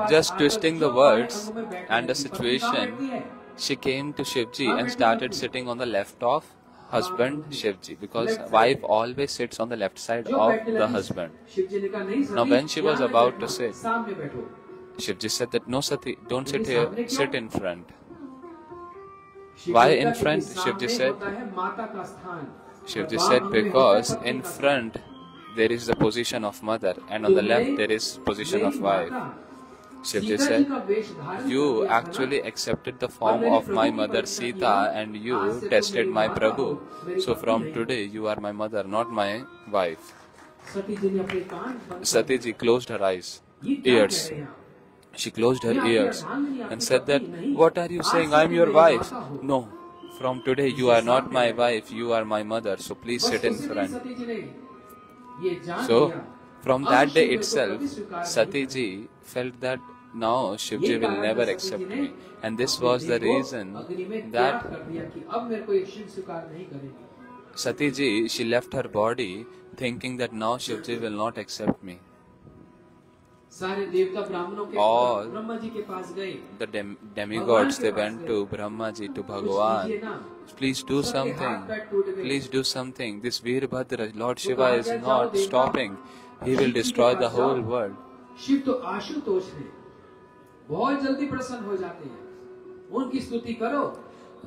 just twisting the words and the situation, she came to Shivji and started sitting on the left of husband Shivji, because wife always sits on the left side of the husband. Now when she was about to sit, Shivji said that, no Sati, don't sit here, sit in front. Why in front? Shivji said, because in front there is the position of mother and on the left there is position of wife. Shivji said, you actually accepted the form of my mother Sita and you tested my Prabhu. So from today you are my mother, not my wife. Satiji closed her ears. She closed her ears and said that, what are you saying? I am your wife. No, from today you are not my wife, you are my mother. So please sit in front. So from that day itself, Satiji felt that now Shivji will never accept me, and this was the reason that Satiji, she left her body thinking that now Shivji will not accept me. All the demigods, they went to Brahmaji, to Bhagavan. Please do something. Please do something. This Veerbhadra, Lord Shiva is not stopping. He will destroy the whole world.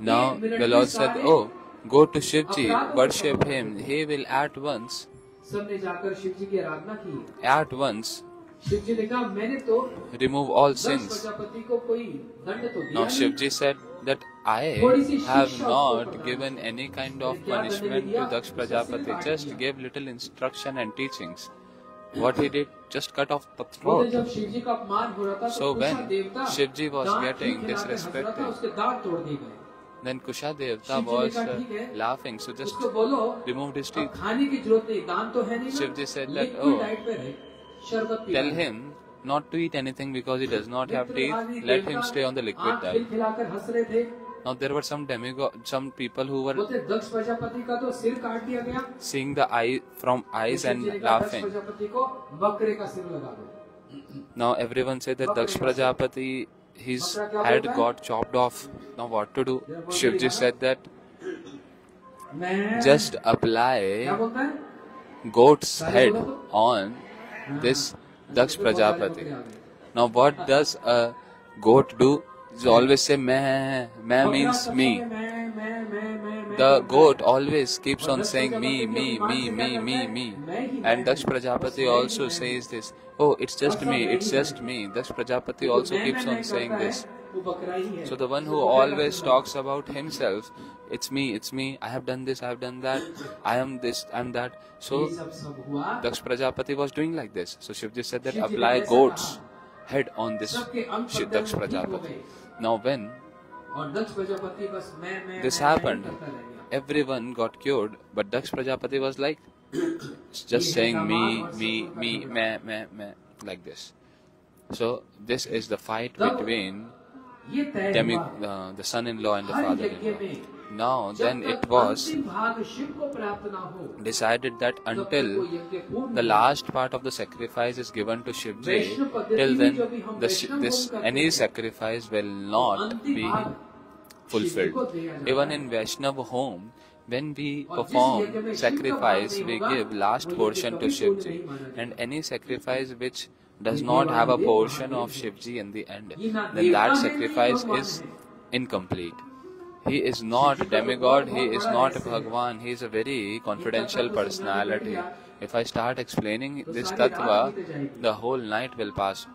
Now the Lord said, oh, go to Shivji, worship him. He will at once remove all sins. Now Shivji said that I have not given any kind of punishment to Daksh Prajapati, just gave little instruction and teachings. What he did, just cut off the throat. So when Shivji was getting disrespected, then Kusha Devta was laughing, so just removed his teeth. Shivji said that, oh, tell him not to eat anything because he does not have teeth, let him stay on the liquid diet. Now there were some people who were seeing the eye from eyes and laughing. Now everyone said that Daksh Prajapati, his head got chopped off. Now what to do? Shivji said that just apply goat's head on this Daksh Prajapati. Now what does a goat do? They always say meh, meh means me. The goat always keeps on saying me. And Daksh Prajapati also says this, oh, it's just me. Daksh Prajapati also keeps on saying this. So the one who always talks about himself, it's me, I have done this, I have done that, I am this, I am that. So Daksh Prajapati was doing like this. So Shivji said that apply goat's head on this Daksh Prajapati. Now when this happened, everyone got cured, but Daksh Prajapati was like just saying me, meh, like this. So this is the fight between ये तय हुआ the son-in-law and the हर यज्ञ father-in-law. में Now, जब then तक it was अंतिम भाग शिव को प्राप्त ना हो decided that तब तक until वो यज्ञ पूर्ण the नहीं। last part of the sacrifice is given to Shivji, वैष्णव पद्धति till में then जो भी हम वैष्णव this होम करते any हैं, sacrifice will तो not अंतिम be भाग शिव को fulfilled. दिया जाता Even है। in Vaishnava home, when we और जिस perform यज्ञ में शिव का भाग sacrifice, नहीं we होगा, give last वो यज्ञ portion to कभी पूर्ण Shivji. नहीं माना जाएगा। And any sacrifice which does ये not Dev have a Mahadev portion Mahadev of है। Shivji in the end, ये ना then देवता that है, ना sacrifice भगवान is है। incomplete. He is not Shiv जी का तो demigod, बहुत he is बड़ा not रहस्य है। Bhagwan, he is a very confidential इतना तत्व समझाने personality. बैठ गया, If I start explaining तो this सारी रात tattva, बीत जाएगी। the whole night will pass.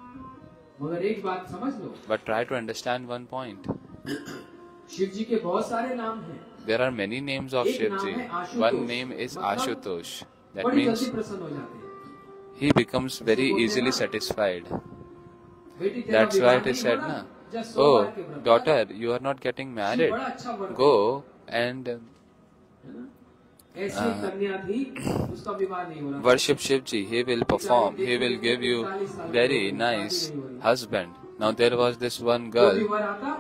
मगर एक बात समझ लो, But try to understand one point. Shiv जी के बहुत सारे नाम हैं। There are many names of एक नाम Shivji. है आशुतोष। One name is मतलब Ashutosh. That बड़ी means जल्दी प्रसन्न हो जाते हैं। he becomes very easily satisfied. बेटी तेरा That's why विवाह it is नहीं said, होना, na? जा 100 बार Oh, के व्रत। daughter, you are not getting Shiv married. बड़ा अच्छा वर Go and है ना? ऐसी कन्या थी, उसका विवाह नहीं हो रहा। worship Shivji. He will perform. He will give you very nice husband. Now there was this one जो girl भी वर आता,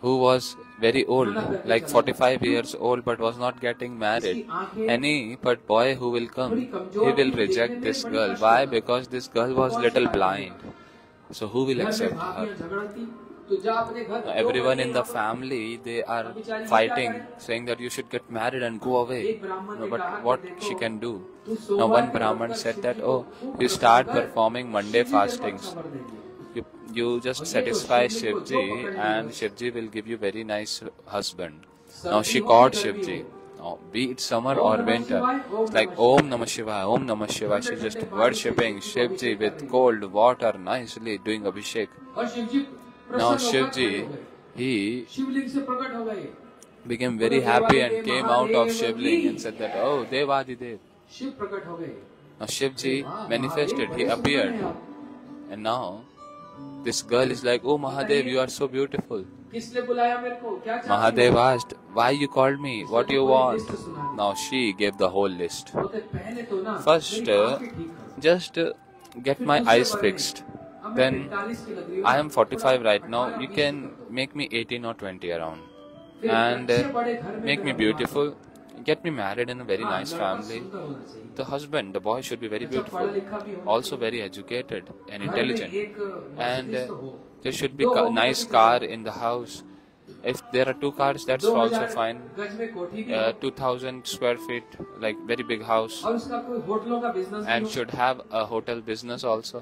who was very old, like 45 years old, but was not getting married. Any but boy who will come, he will reject this girl. Why? Because this girl was little blind. So who will घर में accept भाभियां her? झगड़ती, तो जा अपने घर Now, everyone in the family, they are fighting, saying that you should get married and go away. एक ब्राह्मण No, ने but कहा what कि she देखो, can do? तू Now सोमवार one के Brahman व्रत कर said शिव that, जी को oh, खूब you प्रसन्न start कर, performing Monday शिव जी तेरे को fastings. अच्छा वर देंगे। You just satisfy Shivji and Shivji will give you very nice husband. Now she called Shivji. Now, be it summer or winter, it's like Om Namah Shivaya, Om Namah Shivaya. She's just worshipping Shivji with cold water, nicely doing Abhishek. और शिव जी Now प्रसन्न होकर खड़े Shivji, हो गए। he शिवलिंग से प्रकट हो गए। became very happy and came out of Shivling and said that, oh, Devadidev. Shiv प्रकट हो गए। Now Shivji manifested, he appeared. And now this girl is like, oh Mahadev, you are so beautiful. किसने बुलाया मेरे को? क्या चाहती Mahadev हो? asked, why you called me? What do you want? Now she gave the whole list. बोलते पहले तो ना First, मेरी आंखें ठीक करो। just get my eyes fixed. अब मैं Then 45 की लग रही हूँ। I am 45 right now. You 18-20 can करो। make me 18 or 20 around. फिर And अच्छे बड़े घर में make me मेरा beautiful. Get me married in a very हाँ, nice लड़का family. सुंदर होना चाहिए। The husband, the boy should be very अच्छा पढ़ा beautiful. लिखा भी होना Also चाहिए। very educated and घर में intelligent. एक And Mercedes तो हो। there should be दो हो, nice तो car किसी in the house. If there are 2 cars, that's 2000 also fine. गज में कोठी भी हो। 2000 square feet, like very big house. और उसका कोई होटलों का बिजनेस भी And हो। should have a hotel business also.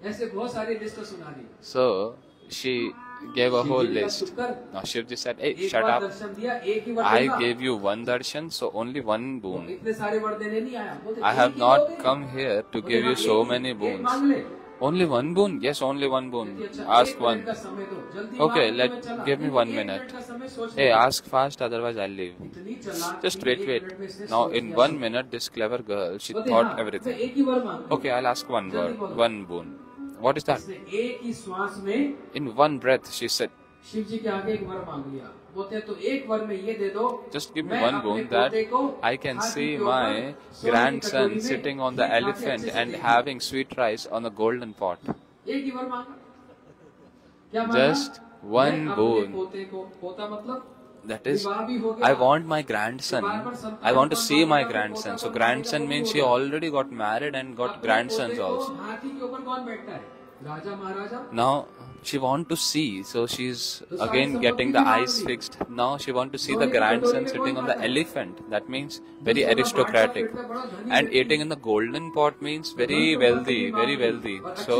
ऐसे बहुत सारी लिस्ट सुना दी। So she gave a whole Shivji ने कहा, list. "चुप कर, Now Shivji said, hey, एक shut बार up. दर्शन दिया, एक ही वर I दूंगा। gave you one darshan, so only one boon. इतने सारे वर देने नहीं आया। बोलते, I "एक have ही not दोगे?" come here to बोलते, give "हाँ, you so एक- many एक boons. मांग ले। Only one boon? Yes, only one boon. बोलती, "अच्छा, Ask एक one. मिनट का समय दो, जल्दी Okay, मांग, let मैं चला। give me नहीं, 1 एक minute. मिनट का समय सोच Hey, ले। ask fast, otherwise I'll leave. इतनी चालाक Just थी, wait, एक wait. मिनट में इसने Now सोच in लिया 1 सब। minute, this clever girl, she बोलते, thought "हाँ, मैं everything. एक ही वर मांग Okay, I'll ask one जल्दी word, बोलो। one boon. What is that? इसने एक ही श्वास में In one breath, she said, Shiv जी के आगे एक वर मांग लिया। बोलते हैं तो एक वर में ये दे दो। just give me मैं one अपने boon that पोते को I can हाथी see के my ऊपर सोने की grandson कटोरी में sitting on the घी खा के elephant अच्छे से and देगी। having sweet rice on a golden pot. एक ही वर मांगा। क्या मांगा? Just one मैं अपने boon. पोते को, पोता मतलब That is, विवाह भी हो गया। I want my grandson. I want to see my grandson. So grandson means she already got married and got अपने grandsons पोते को also. हाथी के ऊपर कौन बैठता है? राजा महाराजा। Now she want to see, so she's again getting the eyes fixed. Now she want to see the grandson sitting on the elephant. That means very aristocratic. And eating in the golden pot means very wealthy, very wealthy. So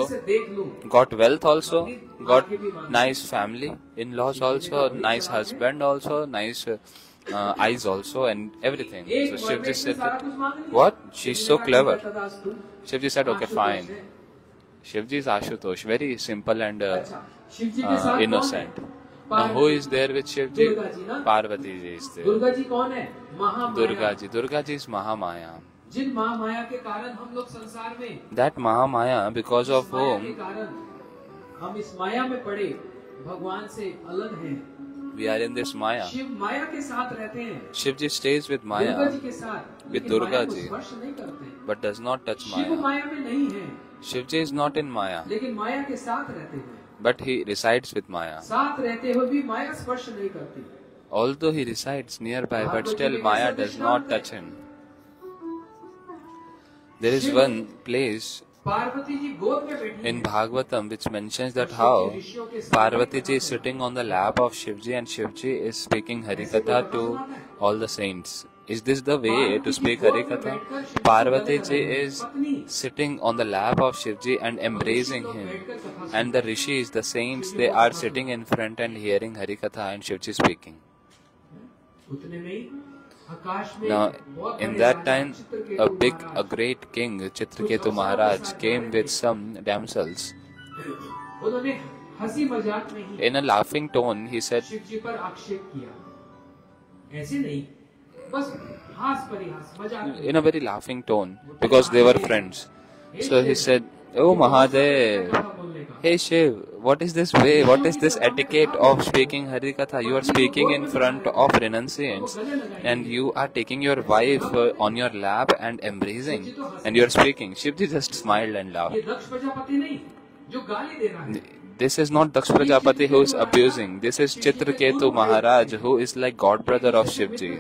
got wealth also, got nice family, in-laws also, nice husband also, nice eyes also, and everything. So Shivji said, that, what? She's so clever. Shivji said, okay, fine. Shivji is Ashutosh, very simple and innocent. Now who is there with Shivji? Parvati ji is there. Durga ji कौन है? Mahamaya. Durga ji is Mahamaya. जिन महामाया के कारण हम लोग संसार में, That Mahamaya, because of माया के whom कारण हम इस माया में पड़े भगवान से अलग हैं। we are in this Maya. Shiv माया के साथ रहते हैं, Shivji stays with Durga ji Maya के साथ, with लेकिन Durga माया को जी। स्पर्श नहीं करते। but does not touch Shiv Maya. माया में नहीं है, Shivji is not in Maya, लेकिन माया के साथ रहते हैं। but he resides with Maya. साथ रहते हुए भी माया स्पर्श नहीं करती. Although he resides nearby, but still Maya does not touch him. There is one place Parvati ji गोद में बैठी in Bhagavatam which mentions that how Parvati ji is sitting on the lap of Shivji and Shivji is speaking Harikatha to all the saints. Is this the way to speak Harikatha? Parvati ji is sitting on the lap of Shivji and embracing him. And the rishis, the saints, they are sitting in front and hearing Harikatha and Shivji speaking. Now, in that time, a great king, Chitraketu Maharaj, came with some damsels. In a laughing tone, he said, in a very laughing tone, because they were friends. So he said, "Oh Mahadev, hey Shiv, what is this way? What is this etiquette of speaking Harikatha? You are speaking in front of renunciants and you are taking your wife on your lap and embracing and you are speaking." Shivji just smiled and laughed. This is not Daksh Prajapati who is abusing. This is Chitraketu Maharaj who is like god brother of Shivji.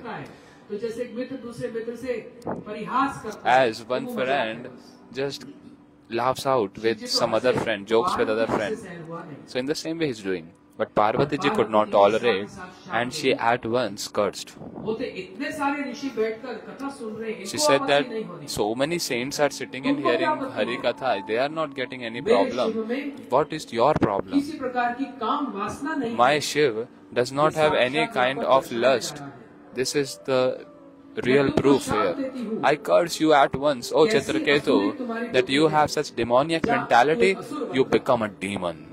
As one friend just laughs out with some other friend, jokes with other friend. So in the same way he is doing. But Parvati ji could not tolerate and she at once cursed. She said that so many saints are sitting and hearing Harikatha, they are not getting any problem. What is your problem? My Shiv does not have any kind of lust. This is the real proof here. I curse you at once, O Chitraketu, that you have such demoniac mentality, you become a demon.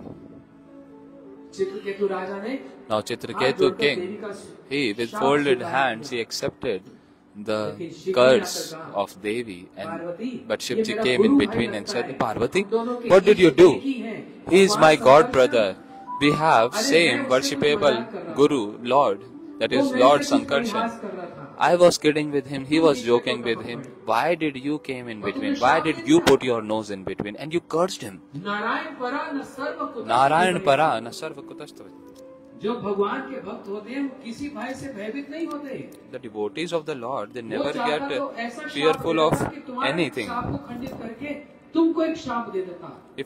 Now Chitraketu king, he with folded hands, he accepted the curse of Devi, but Shivji came in between and said, "Parvati, what did you do? He is my god brother. We have same worshipable Guru, Lord, that is Lord Sankarshan. I was kidding with him, he was joking with him. Why did you came in between? Why did you put your nose in between? And you cursed him. Narayan para na sarva kutastavat." The devotees of the Lord, they never get fearful of anything.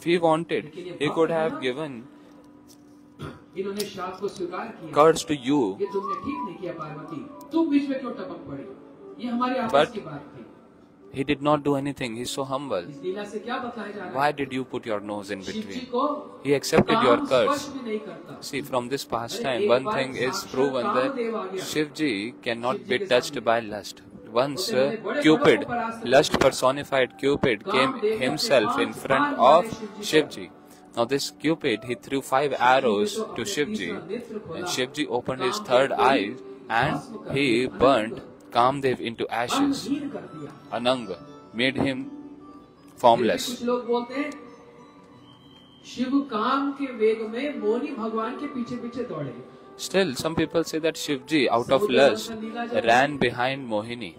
If he wanted, he could have given curse to you. But he did not do anything. He is so humble. Why did you put your nose in between? He accepted your curse. See, from this pastime, one thing is proven that Shivji cannot be touched by lust. Once Cupid, lust personified Cupid, came himself in front of Shivji. Now this Cupid, he threw 5 arrows to Shivji, and Shivji opened his third eye and he burnt Kamdev into ashes. Ananga made him formless. Still, some people say that Shivji, out of lust, ran behind Mohini.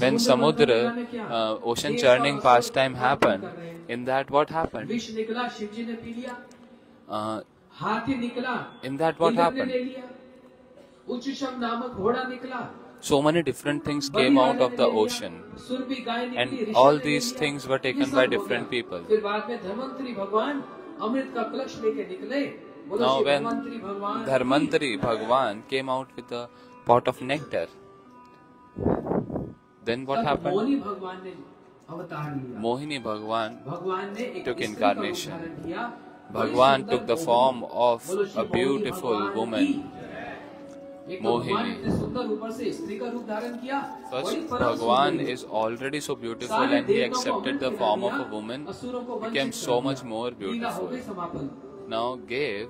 When Samudra, ocean churning pastime happened, in that what happened? In that what happened? So many different things came out of the ocean, and all these things were taken by different people. Now when Dharmantari Bhagwan came out with a pot of nectar, then what happened? Mohini Bhagwan took incarnation. Bhagwan took the form of a beautiful woman, Mohini. First, Bhagwan is already so beautiful and he accepted the form of a woman, became so much more beautiful. Now gave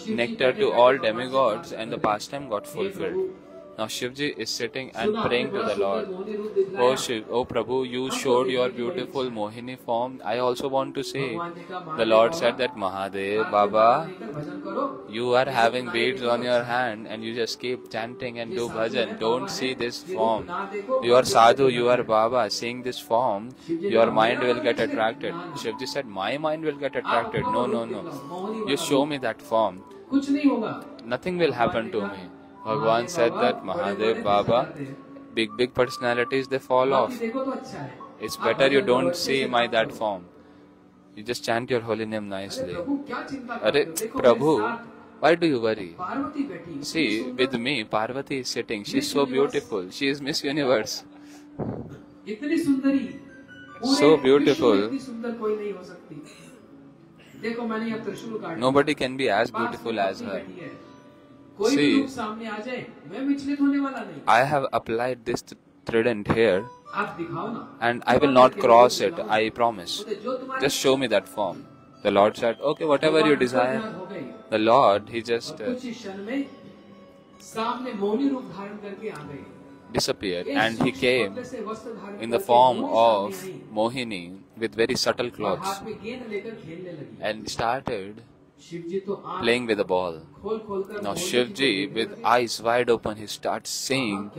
nectar to all demigods and the pastime got fulfilled. Now Shivji is sitting and praying to the Lord. Oh Shiv, oh Prabhu, you showed your beautiful Mohini form. I also want to see. The Lord said that, Mahadev, Baba, you are having beads on your hand and you just keep chanting and do bhajan. Don't see this form. You are sadhu, you are Baba. Seeing this form, your mind will get attracted. Shivji said, my mind will get attracted. No, no, no. You show me that form. Nothing will happen to me. Bhagwan said that, Mahadev, Baba, big personalities, they fall off. It's better you don't see my that form. You just chant your holy name nicely. Arre, Prabhu, why do you worry? See, with me, Parvati is sitting. She's so beautiful. She is Miss Universe. So beautiful. Nobody can be as beautiful as her. See, I have applied this trident here and I will not cross it, I promise. Just show me that form. The Lord said, okay, whatever you desire. The Lord, he just disappeared and he came in the form of Mohini with very subtle clothes and started playing with the ball. Now Shivji, with eyes wide open, he starts seeing,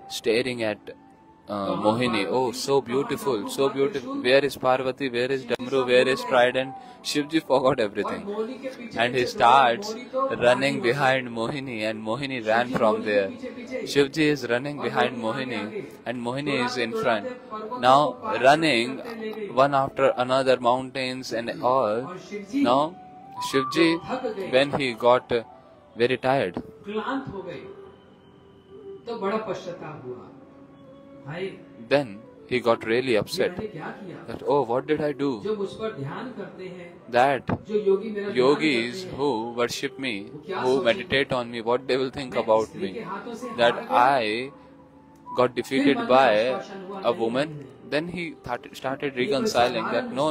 staring at Mohini. Oh, so beautiful, so beautiful. Where is Parvati? Where is Damru? Where is Trident? Shivji forgot everything. And he starts running behind Mohini and Mohini ran from there. Shivji is running behind Mohini and Mohini is in front. Now running one after another, mountains and all. Now Shivji, when he got very tired, then he got really upset that, oh, what did I do? That yogis who worship me, who meditate on me, what they will think about me? That I got defeated by a woman. Then he started reconciling that, no,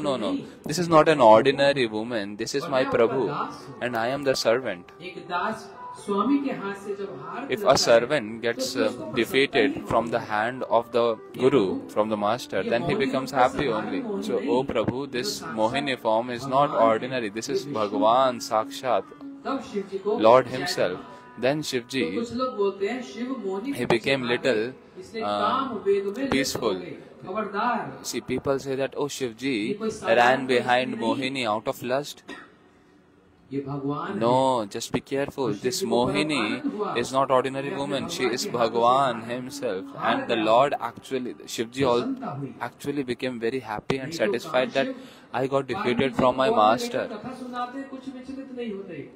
this is not an ordinary woman, this is my Prabhu and I am the servant. If a servant gets defeated from the hand of the Guru, from the Master, then he becomes happy only. So, oh Prabhu, this Mohini form is not ordinary, this is Bhagavan Sakshat, Lord himself. Then Shivji, he became little peaceful. See, people say that, oh, Shivji ran behind Mohini out of lust. No, just be careful. This Mohini is not ordinary woman. She is Bhagavan himself. And the Lord actually, Shivji actually became very happy and satisfied that I got defeated from my master.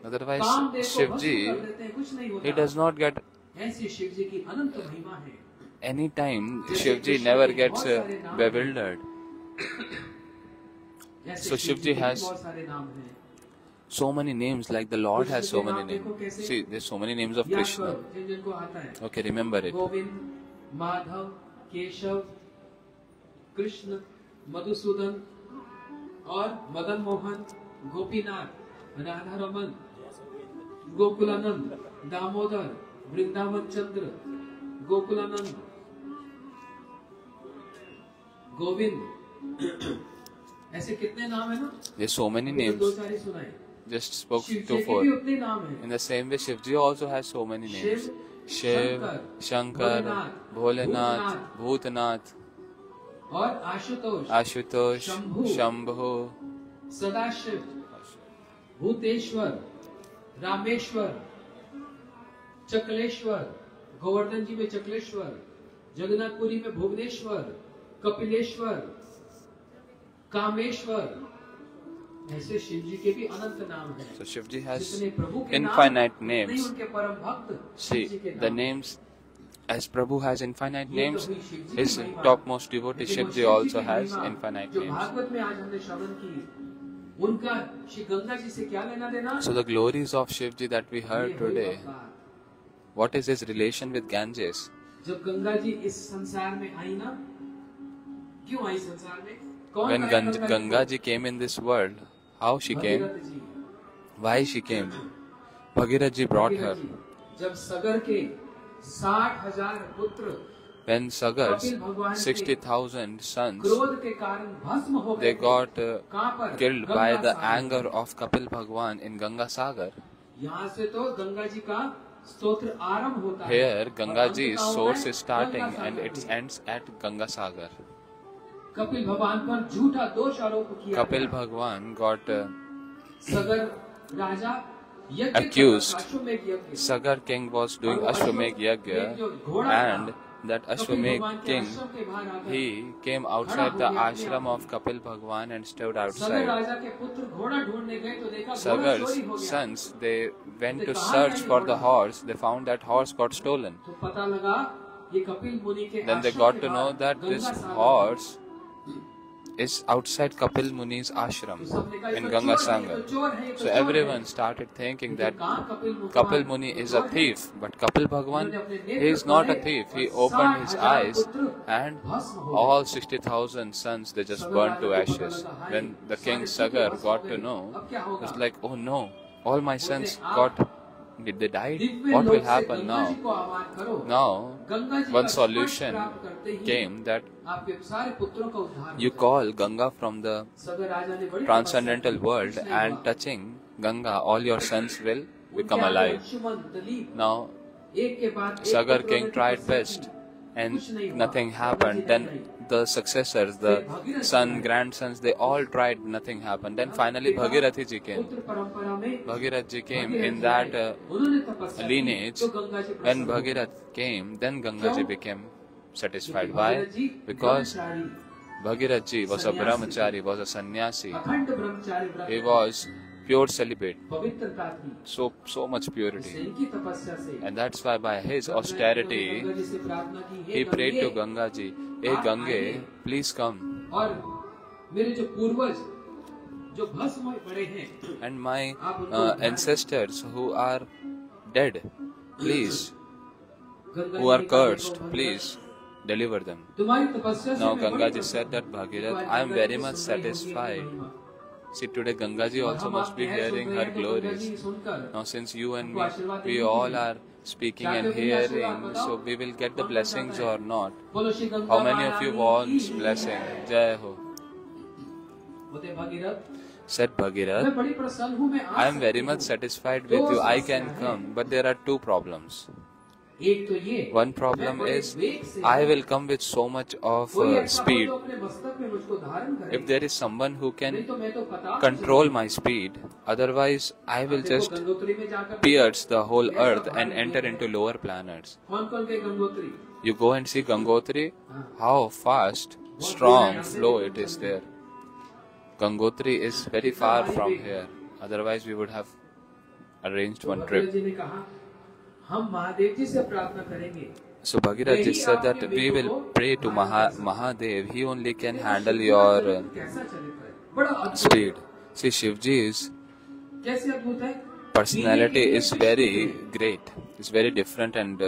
Otherwise, Shivji, he does not get any time. Shivji never gets bewildered. So Shivji has so many names, like the Lord has so many names. See, there's so many names of Krishna. Okay, remember it. Govind, Madhav, Keshav, Krishna, Madhusudan, और मदन मोहन, गोपीनाथ, राधा रमन, गोकुलानंद, दामोदर, वृंदावन चंद्र, गोकुलानंद, गोविंद, ऐसे कितने नाम है ना? There's so many names. Just spoke to four. In the same way, Shivji also has so many names. Shiv, Shankar, Bholenath, Bhutnath, और Ashutosh, Ashutosh, Shambhu, Sadashiv, Bhuteshwar, Rameshwar, Chakleshwar, Govardhan जी में चकलेश्वर, जगन्नाथपुरी में भुवनेश्वर, कपिलेश्वर, कामेश्वर, ऐसे शिव जी के भी अनंत नाम हैं. So Shivji has infinite names. See, the names, as Prabhu has infinite names, his topmost devotee Shivji also has infinite names. So the glories of Shivji that we heard today, what is his relation with Ganges? When Ganga ji came in this world, how she came? Why she came? Bhagirath ji brought her. 60,000 पुत्र when Sagar's 60,000 sons, they got killed by the anger of Kapil Bhagwan in Ganga Sagar. Here Gangaji's source is starting and it ends at Ganga Sagar. Kapil Bhagwan got accused. Sagar king was doing Ashwamedh Yajna, and that Ashwamedh king, he came outside the ashram of Kapil Bhagwan and stood outside. Sagar's sons, they went to search for the horse. They found that horse got stolen. Then they got to know that this horse is outside Kapil Muni's ashram in Ganga Sagar. So everyone started thinking that Kapil Muni is a thief, but Kapil Bhagwan, he is not a thief. He opened his eyes and all 60,000 sons, they just burned to ashes. When the king Sagar got to know, it was like, oh no, all my sons did they die? What will happen now? Now, one solution came that you call Ganga from the transcendental world, and touching Ganga, all your sons will become alive. Now, Sagar king tried best and nothing happened. Then the successors, the son, grandsons, they all tried, nothing happened. Then finally Bhagirath ji came. Bhagirath ji came in that lineage. When Bhagirath came, then Ganga ji became satisfied. Why? Because Bhagirath ji was a brahmachari, was a sannyasi. He was pure celibate. So much purity. And that's why by his austerity, he prayed to Ganga ji, "Hey Gange, please come. And my ancestors who are dead, please, who are cursed, please deliver them." Now Ganga ji said that, "Bhagirath, I am very much satisfied." See, today Ganga ji also must be hearing her glories. Now since you and me, we all are speaking and hearing, so we will get the blessings or not. How many of you want blessing? Jai Ho. Said Bhagirath, I am very much satisfied with you, I can come, but there are two problems. One problem is, I will come with so much of speed. If there is someone who can control my speed, otherwise I will just pierce the whole earth and enter into lower planets. You go and see Gangotri, how fast, strong flow it is there. Gangotri is very far from here, otherwise we would have arranged one trip. So Bhagirath ji said that we will pray to Mahadev. He only can handle your speed. See, Shivji's personality is very great. It's very different and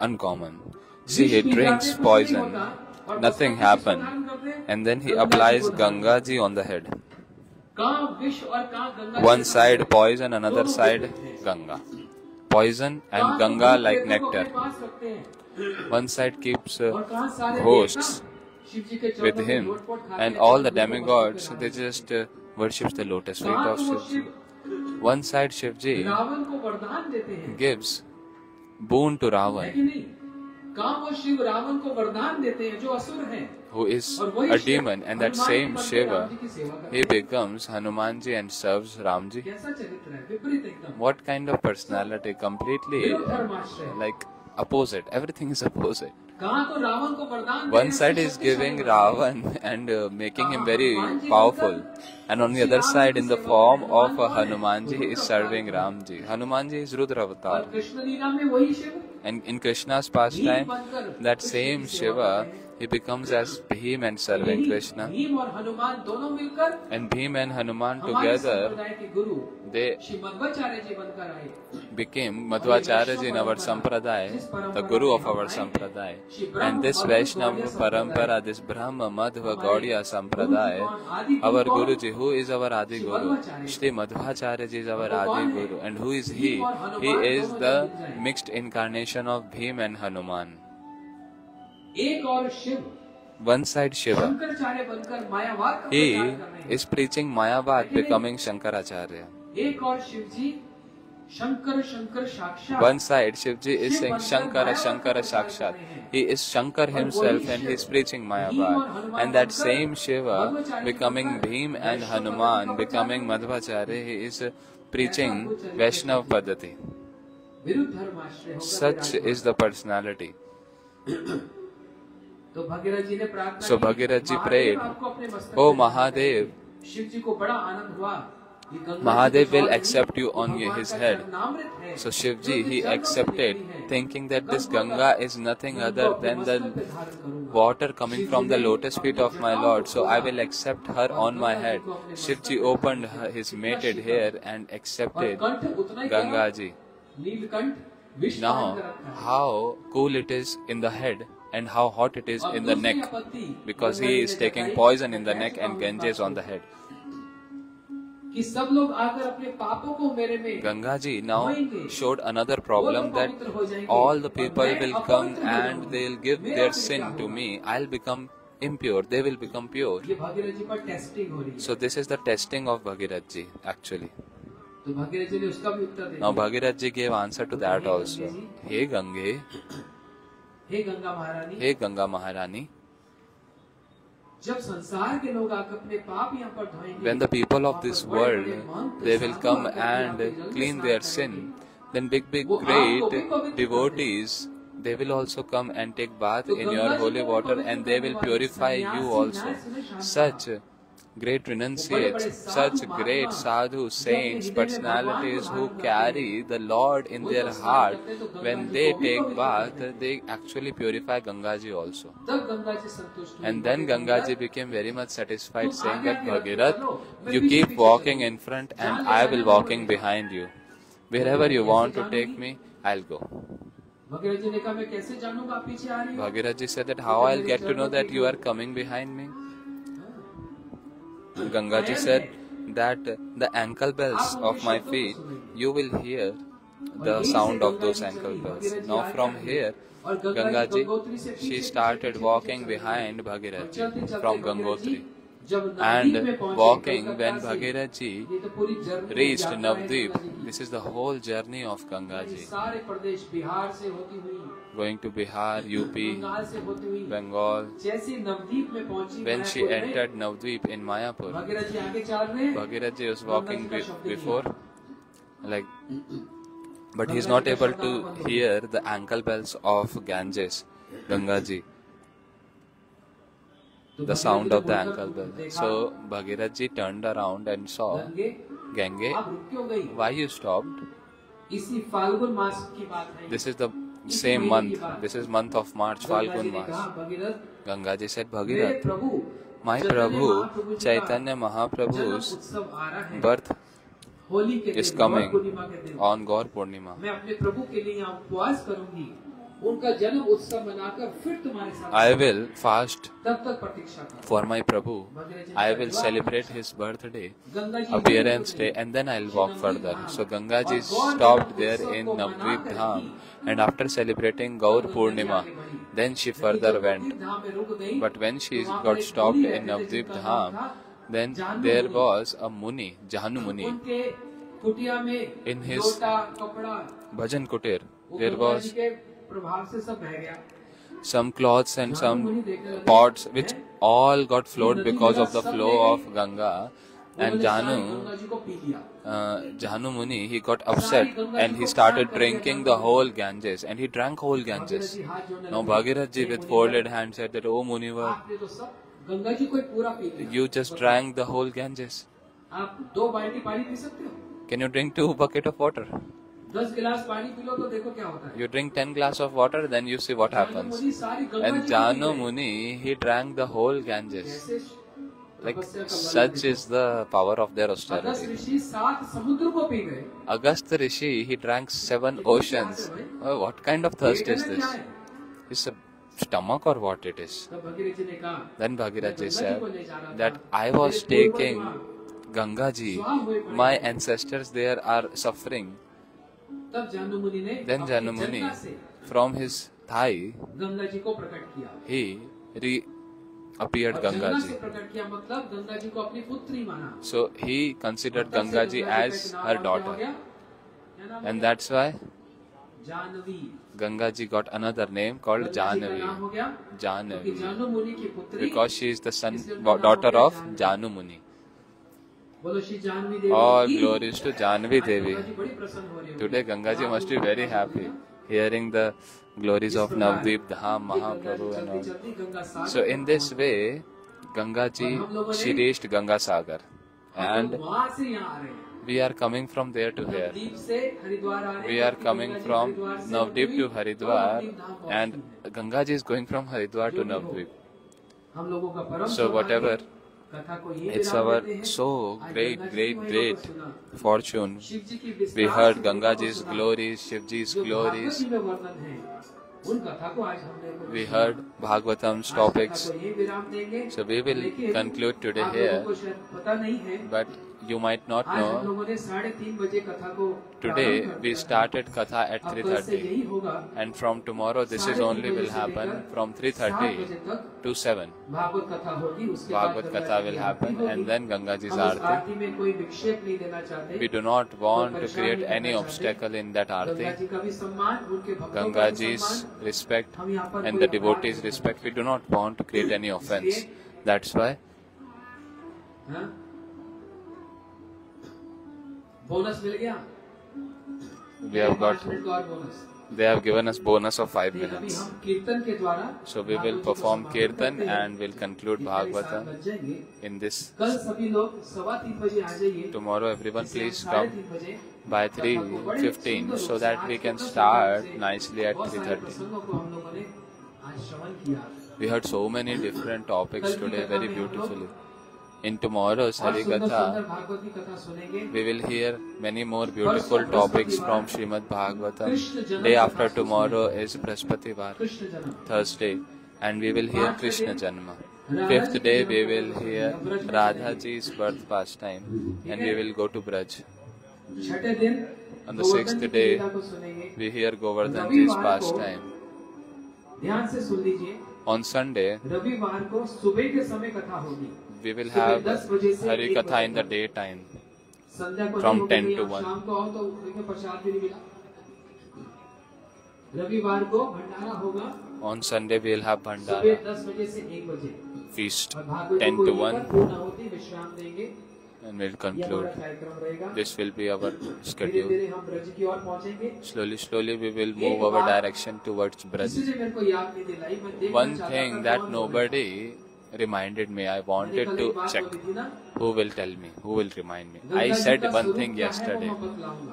uncommon. See, he drinks poison. Nothing happened. And then he applies Ganga ji on the head. One side poison, another side Ganga. Poison and Ganga like nectar. One side keeps hosts with him, and all the demigods, they just worship the lotus feet of Shivji. One side Shivji gives boon to Ravan, who is a demon, and that same Shiva, he becomes Hanumanji and serves Ramji. What kind of personality? Completely like opposite. Everything is opposite. One side is giving Ravan and making him very powerful, and on the other side, in the form of Hanumanji, is serving Ramji. Hanumanji is Rudra Avatar. And in Krishna's pastime, that same Shiva he becomes as Bhim and serving Krishna. Bhim और हनुमान दोनों मिलकर And Bhim and Hanuman हमारे together, संप्रदाय के गुरु they Shri Madhvacharya जी बनकर आए। became Madhvacharya ji in our Sampradaya, the Guru of our Sampradaya. And this Vaishnava Parampara, this Brahma Madhva Gaudiya Sampradaya, our Guruji, who is our Adi Guru? Shri Madhvacharya ji is our Adi Guru. And who is he? He is the mixed incarnation of Bhim and Hanuman. एक और Shiv One side Shiva, Shankaracharya बनकर मायावाद का he प्रचार कर रहे हैं। is preaching Mayavad, becoming Shankaracharya. एक और शिव जी शंकर शंकर साक्षात। One side Shivji is saying Shankara, Shankara Sakshat. He is Shankar himself and he is preaching Mayavad. And that same Shiva becoming Bhim and Hanuman, becoming Madhvacharya, he is preaching Vaishnava Paddhati. विरुद्ध धर्माश्रय होकर Such is the personality. तो भगीरथ जी ने प्रार्थना So की, Bhagirath ji Mahadev prayed, आपको अपने मस्तक "O पे Mahadev, शिव जी को बड़ा आनंद हुआ। ये गंगा Mahadev जी will के accept you वो on भगवान his का head." चरणामृत है। So Shivji, जो he इस जल में accepted, निकली है। thinking that this Ganga Ganga is nothing मैं other उनको अपने than the मस्तक पे धारण करूंगा। water coming Shiv from ji the ने lotus feet अपनी of my जटाओं Lord, को so I खोला will accept her और on my गंगा head. जी को अपने Shivji मस्तक पे opened धारण his किया। mated कितना hair शीतल। and और accepted कंठ उतना ही Ganga गर्म, ji. नीलकंठ विष मान Now, कर रखा है। how cool it is in the head and how hot it is और in the दूसरी neck, आपत्ति because Ganga he ji is ने taking जताई, poison in the कैसे neck and कहूँ इस Ganges बात on the को? head. कि सब लोग आकर अपने पापों को मेरे में Ganga ji now धोएंगे। showed another वो problem तो that पवित्र हो जाएंगे, all the और people मैं will come अपवित्र हो and जाऊंगा। they'll give मेरा their फिर sin क्या to होगा? me. I'll become impure. They will become pure. ये भगीरथ जी पर टेस्टिंग हो रही है। So this is the testing of Bhagirath ji actually. तो भगीरथ जी ने उसका भी उत्तर दे Now दिया। Bhagirath ji gave answer to that also. Hey Gange, हे गंगा महारानी, hey Ganga Maharani, जब संसार के लोग आकर अपने पाप यहाँ पर धोएंगे, when the people of वहाँ this पर world, बड़े-बड़े महंत they will साधु come आकर के यहाँ पे and जल में clean स्नान their करेंगे। sin, then big वो आपको भी great पवित्र devotees, they will also come and take bath तो in Ganga your ji holy को water पवित्र and they will करने वाले purify you सन्यासी also. न्याय सुने Shanta. Such great renunciates, such great sadhu, saints, personalities who carry the Lord in their heart, when they take bath, they actually purify Gangaji also. तब गंगा जी संतुष्ट हुई। And then Gangaji became very much satisfied, तुम saying आगे that आगे रखते Bhagirath, चलो, मैं you पीछे keep पीछे walking चलूंगा। in front जहाँ and ले I जाना will है, walking वहीं जाना। behind you. Wherever you want to take me, I'll go. Bhagirath जी ने कहा मैं कैसे जानूंगा आप पीछे आ रही हो? Bhagirath ji said that how I'll get to know that you are coming behind me? Gangaji said that the ankle bells of my feet, you will hear the sound of those ankle bells. Now from here, Gangaji, she started walking behind Bhagirath ji from Gangotri. And walking when Bhagirath ji ये तो पूरी journey reached यात्रा है Navdeep, Ganga ji. this is the whole journey of Ganga ये ji, सारे प्रदेश बिहार से होती हुई, going to Bihar, UP, Bengal से होती हुई, Bengal. जैसे नवदीप में पहुंची When she मायापुर में, entered Navdeep in Mayapur, Bhagirath जी आगे चल रहे हैं, Bhagirath ji was Ganga walking जी का शब्द before, like, but he's not able to hear the ankle bells of Ganges, Ganga ji, तो the भगीरथ sound जी ने of the बोलकर ankle bell. देखा, So Bhagirath ji turned around and saw, Gange Gange, आप रुक क्यों गई? why you stopped? इसी फाल्गुन मास की बात है। This is the same month. This is month of March, Ganga ji Falgun ने कहा, Mas. Bhagirath Ganga ji said, मेरे Bhagirath, Prabhu my Prabhu Chaitanya जन्म Mahaprabhu's उत्सव आ रहा है, birth होली के is दिन, coming गौर पूर्णिमा के दिन on Gaur Purnima. मैं अपने प्रभु के लिए यहाँ उपवास करूंगी, उनका जन्म उत्सव मनाकर फिर तुम्हारे साथ I will fast तब तक प्रतीक्षा करो। for my Prabhu. भगीरथ जी ने I कहा, will "वाह, celebrate his birthday, Ganga ji appearance वहीं day, रुक and then I'll गई। walk further. So Ganga ji और गौर stopped जन्म there उत्सव in को Navdeep मनाकर Dham, he and after celebrating Gaur Ganga ji Purnima, आगे बढ़ी। then she लेकिन further जब went. नवदीप धाम में रुक गई, But when she तो वहाँ पर got एक stopped मुनि in रहते थे, Navdeep जिनका Dham, नाम था then जानु there मुनि। was a Muni, Jahanu Muni. उनके कुटिया में In his लोटा कपड़ा Bhajan Kutir, वो there गंगा was जी के प्रभाव से सब बह गया। some cloths and जानु some मुनि देखने लगे, pots which हैं? all got flowed नदी because मेरा of the सब flow ले of गई। Ganga. उन्होंने And सारी Jahanu, गंगा जी को पी लिया। Jahanu Muni, he got upset and he started drinking the whole Ganges, and he drank whole Ganges. Now Bhagirath ji with folded hands said that, "Oh Munivar, आपने तो सब गंगा जी को ही पूरा P लिया। you just drank the whole Ganges. आप 2 बाल्टी पानी P सकते हो? Can you drink 2 buckets of water?" 10 गिलास पानी पी लो तो देखो क्या होता है. You drink 10 glass of water, then you see what happens. And Janu Muni, he drank the whole Ganges. Like, such is the power of their austerity. Agastya Rishi, he drank 7 oceans. Oh, what kind of thirst is this? It's a stomach or what it is? Then Bhagirath Ji said that I was taking Ganga Ji, my ancestors there are suffering. Then Janu Muni, from his thigh, he appeared Ganga Ji. So he considered Ganga Ji as her daughter. And that's why Ganga Ji got another name called Jahnavi. Jahnavi. Because she is the daughter of Janu Muni. All glories to Jahnavi Devi. Today Ganga Ji must be very happy hearing the glories of Navdeep Dham, Mahaprabhu and all. So in this way, Ganga Ji, she reached Ganga Sagar. And we are coming from there to here. We are coming from Navdeep to Haridwar, and Ganga Ji is going from Haridwar to Navdeep. So whatever, it's our so great fortune. We heard Ganga Ji's glories, Shiv Ji's glories. We heard Bhagavatam's topics. So we will conclude today here. But you might not know, today we started Katha at 3:30, and from tomorrow this is only will happen from 3:30 to 7. Bhagavad Katha will happen, and then Ganga Ji's Aarti. We do not want to create any obstacle in that Aarti. Ganga Ji's respect and the devotees' respect, we do not want to create any offense. That's why we have got, they have given us bonus of 5 minutes. So we will perform Kirtan and will conclude Bhagavatam in this. Tomorrow everyone please come by 3:15 so that we can start nicely at 3:30. We heard so many different topics today very beautifully. In tomorrow's Harikatha, we will hear many more beautiful topics from Srimad Bhagavatam. Day after tomorrow is Brihaspativar, Thursday, and we will hear Krishna Janma. 5th day we will hear Radha Ji's birth pastime, and we will go to Braj. On the 6th day, we hear Govardhan Ji's pastime. On Sunday, we will have Hari Katha in the daytime from 10 to 1. On Sunday we will have Bhandara feast 10 to 1, and we will conclude. This will be our schedule. Slowly we will move our direction towards Braj. One thing that nobody reminded me, I wanted to check. Who will tell me? Who will remind me? I said one thing yesterday.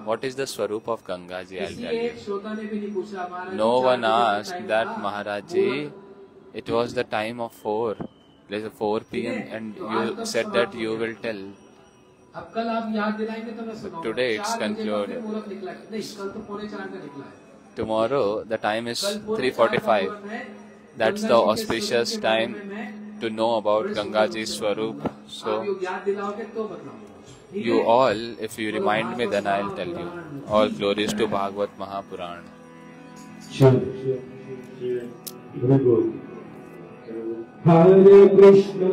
What is the Swarup of Ganga Ji? I'll tell you. No one asked that Maharaj Ji. It was the time of 4 p.m. and you said that you will tell. Today it's concluded. Tomorrow the time is 3:45. That's the auspicious time to know about Ganga Ji's Swarup. So, you all, if you remind me, then I'll tell you. All glories to Bhagavad Mahapurana. Hare Krishna,